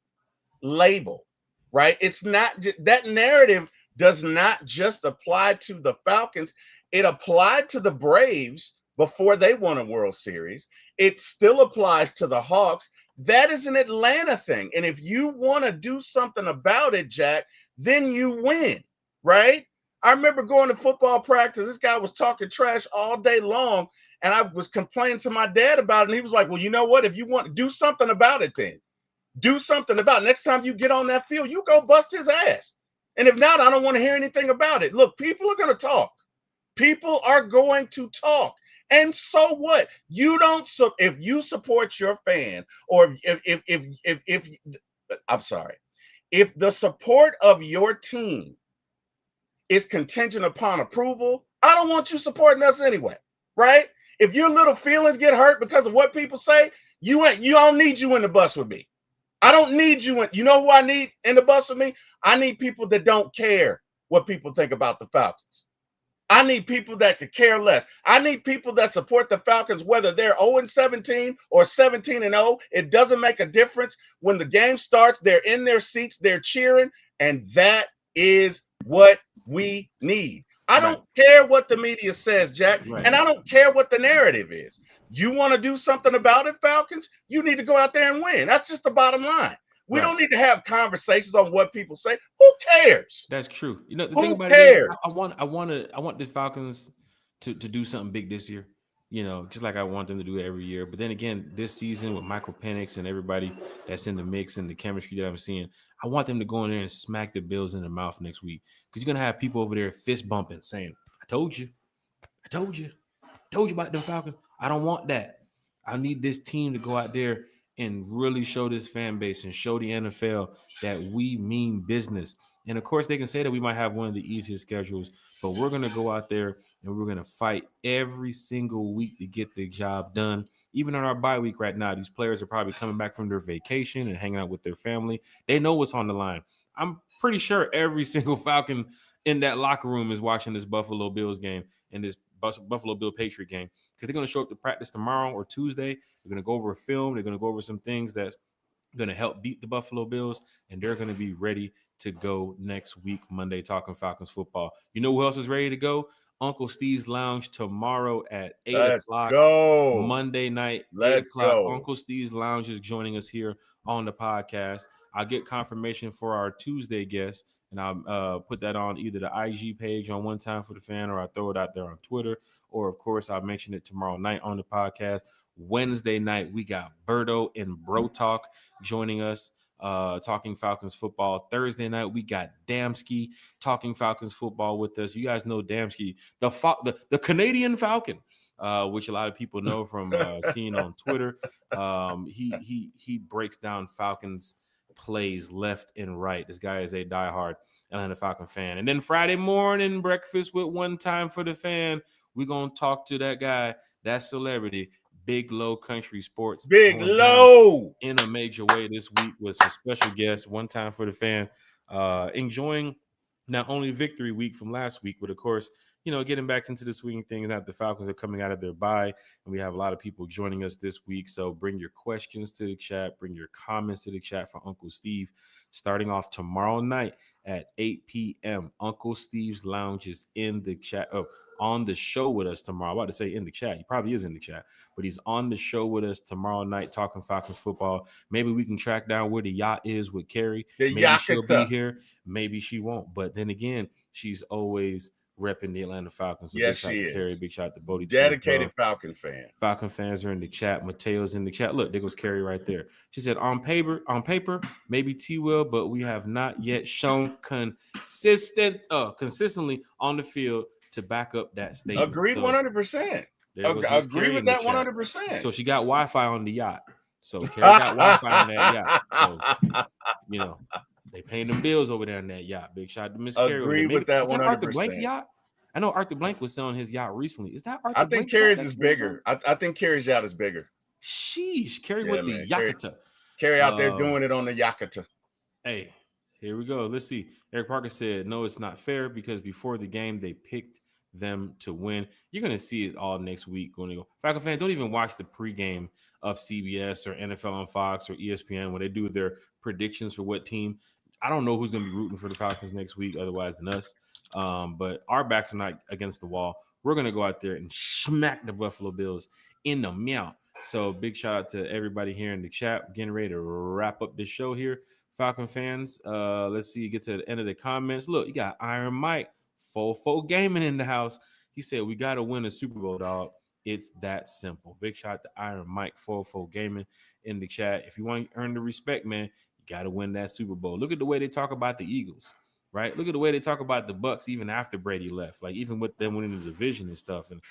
label, right? It's not that narrative does not just apply to the Falcons. It applied to the Braves before they won a World Series. It still applies to the Hawks. That is an Atlanta thing. And if you want to do something about it, Jack, then you win, right? I remember going to football practice. This guy was talking trash all day long. And I was complaining to my dad about it. And he was like, well, you know what? If you want to do something about it, then do something about it. Next time you get on that field, you go bust his ass. And if not, I don't want to hear anything about it. Look, people are going to talk. People are going to talk. And so what? You don't. So if you support your fan, or if I'm sorry, if the support of your team is contingent upon approval, I don't want you supporting us anyway, right? If your little feelings get hurt because of what people say, you don't need you in the bus with me. I don't need you in. You know who I need in the bus with me? I need people that don't care what people think about the Falcons. I need people that could care less. I need people that support the Falcons, whether they're 0-17 or 17-0. It doesn't make a difference. When the game starts, they're in their seats, they're cheering, and that is what we need. I don't care what the media says, Jack, and I don't care what the narrative is. You want to do something about it, Falcons? You need to go out there and win. That's just the bottom line. We don't need to have conversations on what people say. Who cares? That's true. You know, the Who thing about cares? it is, I want the Falcons to do something big this year. You know, just like I want them to do it every year. But then again, this season with Michael Penix and everybody that's in the mix and the chemistry that I'm seeing, I want them to go in there and smack the Bills in the mouth next week. Because you're going to have people over there fist bumping, saying, I told you about them Falcons. I don't want that. I need this team to go out there and really show this fan base and show the NFL that we mean business. And of course, they can say that we might have one of the easiest schedules, but we're going to go out there and we're going to fight every single week to get the job done. Even on our bye week right now, these players are probably coming back from their vacation and hanging out with their family. They know what's on the line. I'm pretty sure every single Falcon in that locker room is watching this Buffalo Bills game and this Buffalo Bill Patriot game, because they're going to show up to practice tomorrow or Tuesday. They're going to go over a film. They're going to go over some things that's going to help beat the Buffalo Bills, and they're going to be ready to go next week, Monday, talking Falcons football. You know who else is ready to go? Uncle Steve's Lounge tomorrow at 8 Let's o'clock. go. Monday night, 8 Let's o'clock. go. Uncle Steve's Lounge is joining us here on the podcast. I'll get confirmation for our Tuesday guest, and I'll put that on either the IG page on One Time for the Fan, or I'll throw it out there on Twitter, or of course I'll mention it tomorrow night on the podcast. Wednesday night, we got Berto and Bro Talk joining us, talking Falcons football. Thursday night, we got Damski talking Falcons football with us. You guys know Damski, the Canadian Falcon, which a lot of people know from seeing on Twitter. He breaks down Falcons plays left and right. This guy is a diehard Atlanta Falcon fan. And then Friday morning breakfast with One Time for the Fan, we're gonna talk to that guy, that celebrity, Big Low Country Sports. Big Low in a major way this week with some special guests. One Time for the Fan, enjoying not only victory week from last week, but of course, getting back into the swing of things. Now the Falcons are coming out of their bye, and we have a lot of people joining us this week. So bring your questions to the chat, bring your comments to the chat for Uncle Steve. Starting off tomorrow night at 8 p.m. Uncle Steve's Lounge is in the chat, on the show with us tomorrow. I'm about to say in the chat. He probably is in the chat, but he's on the show with us tomorrow night talking Falcons football. Maybe we can track down where the yacht is with Carrie. Maybe she'll be here. Maybe she won't. But then again, she's always repping the Atlanta Falcons. So yes, big shout to Carrie, big shout to Bodie. Dedicated Falcon fan. Falcon fans are in the chat. Mateo's in the chat. Look, there goes Carrie right there. She said, on paper, maybe T will, but we have not yet shown consistently on the field to back up that statement. Agreed 100%. Agree with that 100%. So she got Wi-Fi on the yacht. So Carrie got Wi-Fi on that yacht. So, they paying them bills over there in that yacht. Big shout out to Miss Carrie. Agree with that 100%. Is that Arthur Blank's yacht? I know Arthur Blank was selling his yacht recently. Is that Arthur I think Blank's Carrie's is bigger. I think Carrie's yacht is bigger. Sheesh. Carrie with the Yakata. Carrie out there doing it on the Yakata. Hey, here we go. Let's see. Eric Parker said, no, it's not fair because before the game, they picked them to win. You're going to see it all next week. Falcon fans, don't even watch the pregame of CBS or NFL on Fox or ESPN when they do their predictions for what team. I don't know who's going to be rooting for the Falcons next week otherwise than us. But our backs are not against the wall. We're going to go out there and smack the Buffalo Bills in the meow. So big shout out to everybody here in the chat. Getting ready to wrap up this show here. Falcon fans, let's see, get to the end of the comments. Look, you got Iron Mike, Fofo Gaming in the house. He said, we got to win a Super Bowl, dog. It's that simple. Big shout out to Iron Mike, Fofo Gaming in the chat. If you want to earn the respect, man, you got to win that Super Bowl. Look at the way they talk about the Eagles, right? Look at the way they talk about the Bucks even after Brady left, like even with them winning the division and stuff. And,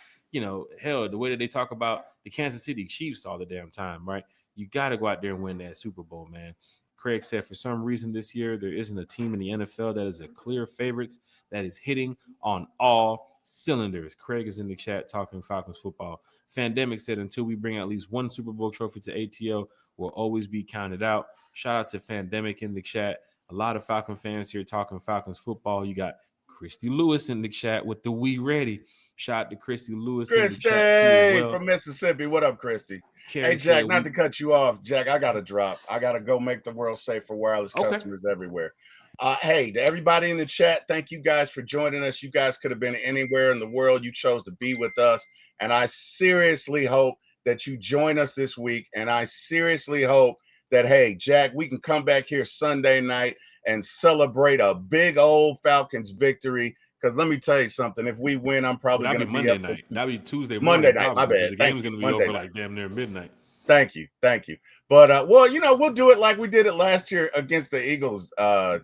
hell, the way that they talk about the Kansas City Chiefs all the damn time, right? You got to go out there and win that Super Bowl, man. Craig said, for some reason this year, there isn't a team in the NFL that is a clear favorites that is hitting on all cylinders. Craig is in the chat talking Falcons football. Fandemic said, until we bring at least one Super Bowl trophy to ATL, we'll always be counted out. Shout out to Fandemic in the chat. A lot of Falcon fans here talking Falcons football. You got Christy Lewis in the chat with the We Ready. Shout out to Christy Lewis in the chat too as well. From Mississippi. What up, Christy? Hey, Jack, not to cut you off. Jack, I got to drop. I got to go make the world safe for wireless customers everywhere. Hey, to everybody in the chat, thank you guys for joining us. You guys could have been anywhere in the world. You chose to be with us. And I seriously hope that you join us this week. And I seriously hope that, hey, Jack, we can come back here Sunday night and celebrate a big old Falcons victory. Because let me tell you something. If we win, I'm probably going to be Monday night. That'd be Tuesday Monday morning. Night. My bad. The game's going to be over like damn near midnight. Thank you. But we'll do it like we did it last year against the Eagles.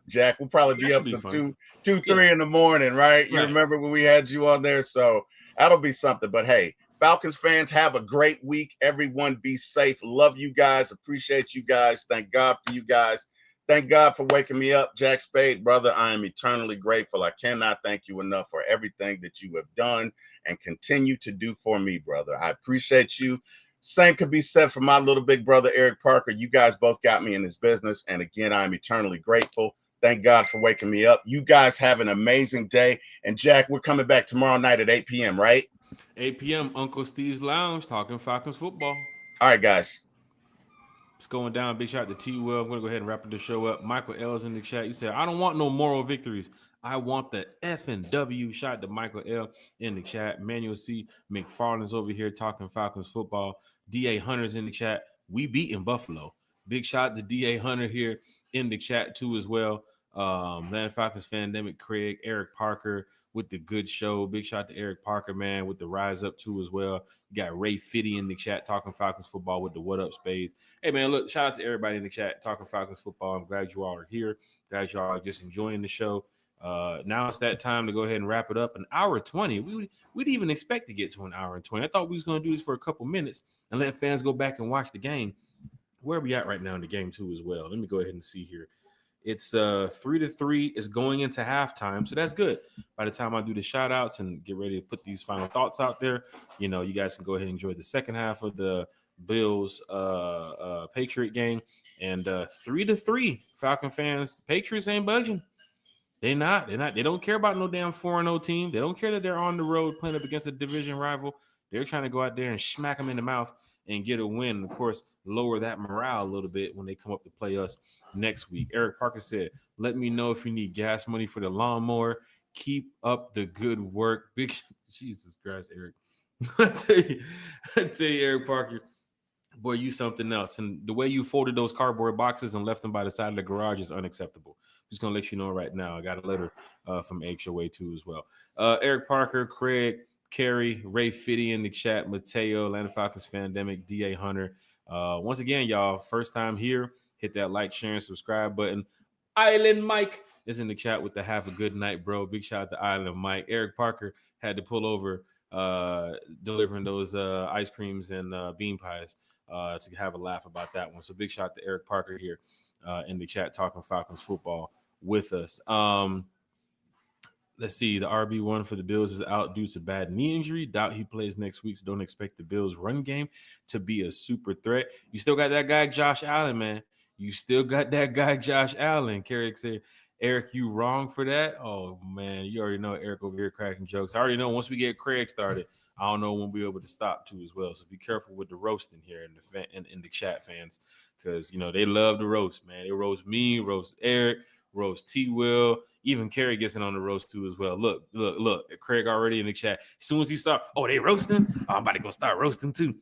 Jack, we'll probably be up to 3 in the morning, right? You remember when we had you on there? So that'll be something. But hey, Falcons fans, have a great week. Everyone be safe. Love you guys. Appreciate you guys. Thank God for you guys. Thank God for waking me up. Jack Spade, brother, I am eternally grateful. I cannot thank you enough for everything that you have done and continue to do for me, brother. I appreciate you. Same could be said for my little big brother, Eric Parker. You guys both got me in this business. And again, I'm eternally grateful. Thank God for waking me up. You guys have an amazing day. And Jack, we're coming back tomorrow night at 8 p.m., right? 8 p.m., Uncle Steve's Lounge, talking Falcons football. All right, guys. It's going down. Big shout out to T. Will. I'm going to go ahead and wrap the show up. Michael L's in the chat. He said, I don't want no moral victories. I want the F and W. Shout out to Michael L in the chat. Manuel C. McFarland's over here talking Falcons football. DA Hunter's in the chat. We beating Buffalo. Big shout out to DA Hunter here in the chat too as well. Atlanta Falcons Fandemic Craig, Eric Parker with the good show. Big shout out to Eric Parker, man, with the rise up too as well. You got Ray Fitty in the chat talking Falcons football with the what up spades. Hey man, look, shout out to everybody in the chat talking Falcons football. I'm glad you all are here. Glad you all are just enjoying the show. Now it's that time to go ahead and wrap it up. An hour 20. We didn't even expect to get to an hour and 20. I thought we was going to do this for a couple minutes and let fans go back and watch the game. Where are we at right now in the game too as well? Let me go ahead and see here. It's 3-3. It's going into halftime, so that's good. By the time I do the shout outs and get ready to put these final thoughts out there, you know, you guys can go ahead and enjoy the second half of the Bills Patriot game. And 3-3, Falcon fans. Patriots ain't budging. They don't care about no damn 4-0 team. They don't care that they're on the road playing up against a division rival. They're trying to go out there and smack them in the mouth and get a win. And of course, lower that morale a little bit when they come up to play us next week. Eric Parker said, let me know if you need gas money for the lawnmower. Keep up the good work. Big Jesus Christ, Eric. I tell you, Eric Parker, boy, you something else. And the way you folded those cardboard boxes and left them by the side of the garage is unacceptable. Just going to let you know right now. I got a letter from HOA too as well. Eric Parker, Craig, Kerry, Ray Fitty in the chat, Mateo, Atlanta Falcons Fandemic, DA Hunter. Once again, y'all, first time here, hit that like, share, and subscribe button. Island Mike is in the chat with the have a good night, bro. Big shout out to Island Mike. Eric Parker had to pull over delivering those ice creams and bean pies to have a laugh about that one. So big shout out to Eric Parker here in the chat talking Falcons football with us. Let's see. The RB1 for the Bills is out due to bad knee injury. Doubt he plays next week, so don't expect the Bills run game to be a super threat. You still got that guy, Josh Allen, man. You still got that guy, Josh Allen. Carrick said, Eric, you wrong for that? Oh, man, you already know Eric over here cracking jokes. I already know once we get Craig started, I don't know when we'll be able to stop too as well. So be careful with the roasting here in the chat, fans, because, you know, they love the roast, man. They roast me, roast Eric, roast T-Will. Even Kerry gets in on the roast too as well. Look. Craig already in the chat. As soon as he saw, they roasting? Oh, I'm about to go start roasting too.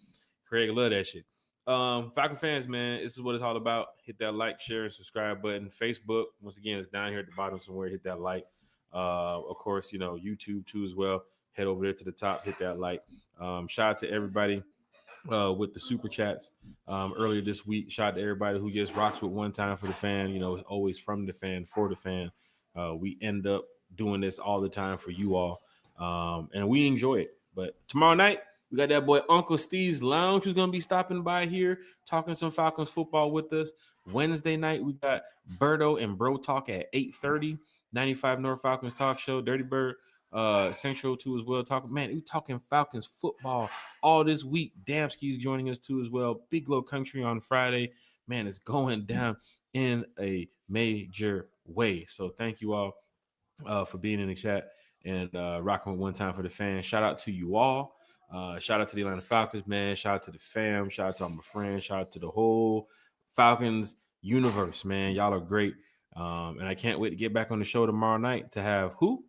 Craig love that shit. Falcon fans, man, this is what it's all about. Hit that like, share, and subscribe button. Facebook, once again, it's down here at the bottom somewhere. Hit that like. Of course, you know, YouTube too as well. Head over there to the top, hit that like. Shout out to everybody with the super chats earlier this week. Shout out to everybody who just rocks with one time for the fan. You know, it's always from the fan, for the fan. We end up doing this all the time for you all, and we enjoy it. But tomorrow night, we got that boy Uncle Steve's Lounge who's going to be stopping by here, talking some Falcons football with us. Wednesday night, we got Berto and Bro Talk at 8:30, 95 North Falcons Talk Show, Dirty Bird Central too as well. We talking Falcons football all this week. Damski's joining us too as well. Big Low Country on Friday. Man, it's going down in a major way. So thank you all for being in the chat and rocking with one time for the fans. Shout out to you all. Shout out to the Atlanta Falcons, man. Shout out to the fam. Shout out to all my friends. Shout out to the whole Falcons universe, man. Y'all are great. And I can't wait to get back on the show tomorrow night to have who?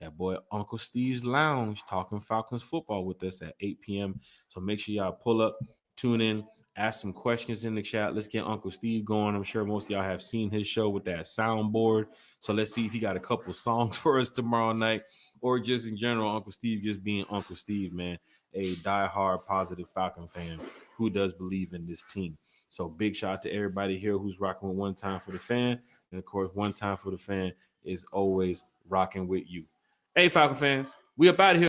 That boy Uncle Steve's Lounge talking Falcons football with us at 8 p.m. So make sure y'all pull up, tune in, ask some questions in the chat. Let's get Uncle Steve going. I'm sure most of y'all have seen his show with that soundboard. So let's see if he got a couple songs for us tomorrow night, or just in general, Uncle Steve just being Uncle Steve, man, a diehard positive Falcon fan who does believe in this team. So big shout out to everybody here who's rocking with one time for the fan. And of course, one time for the fan is always rocking with you. Hey, Falcon fans, we up out of here.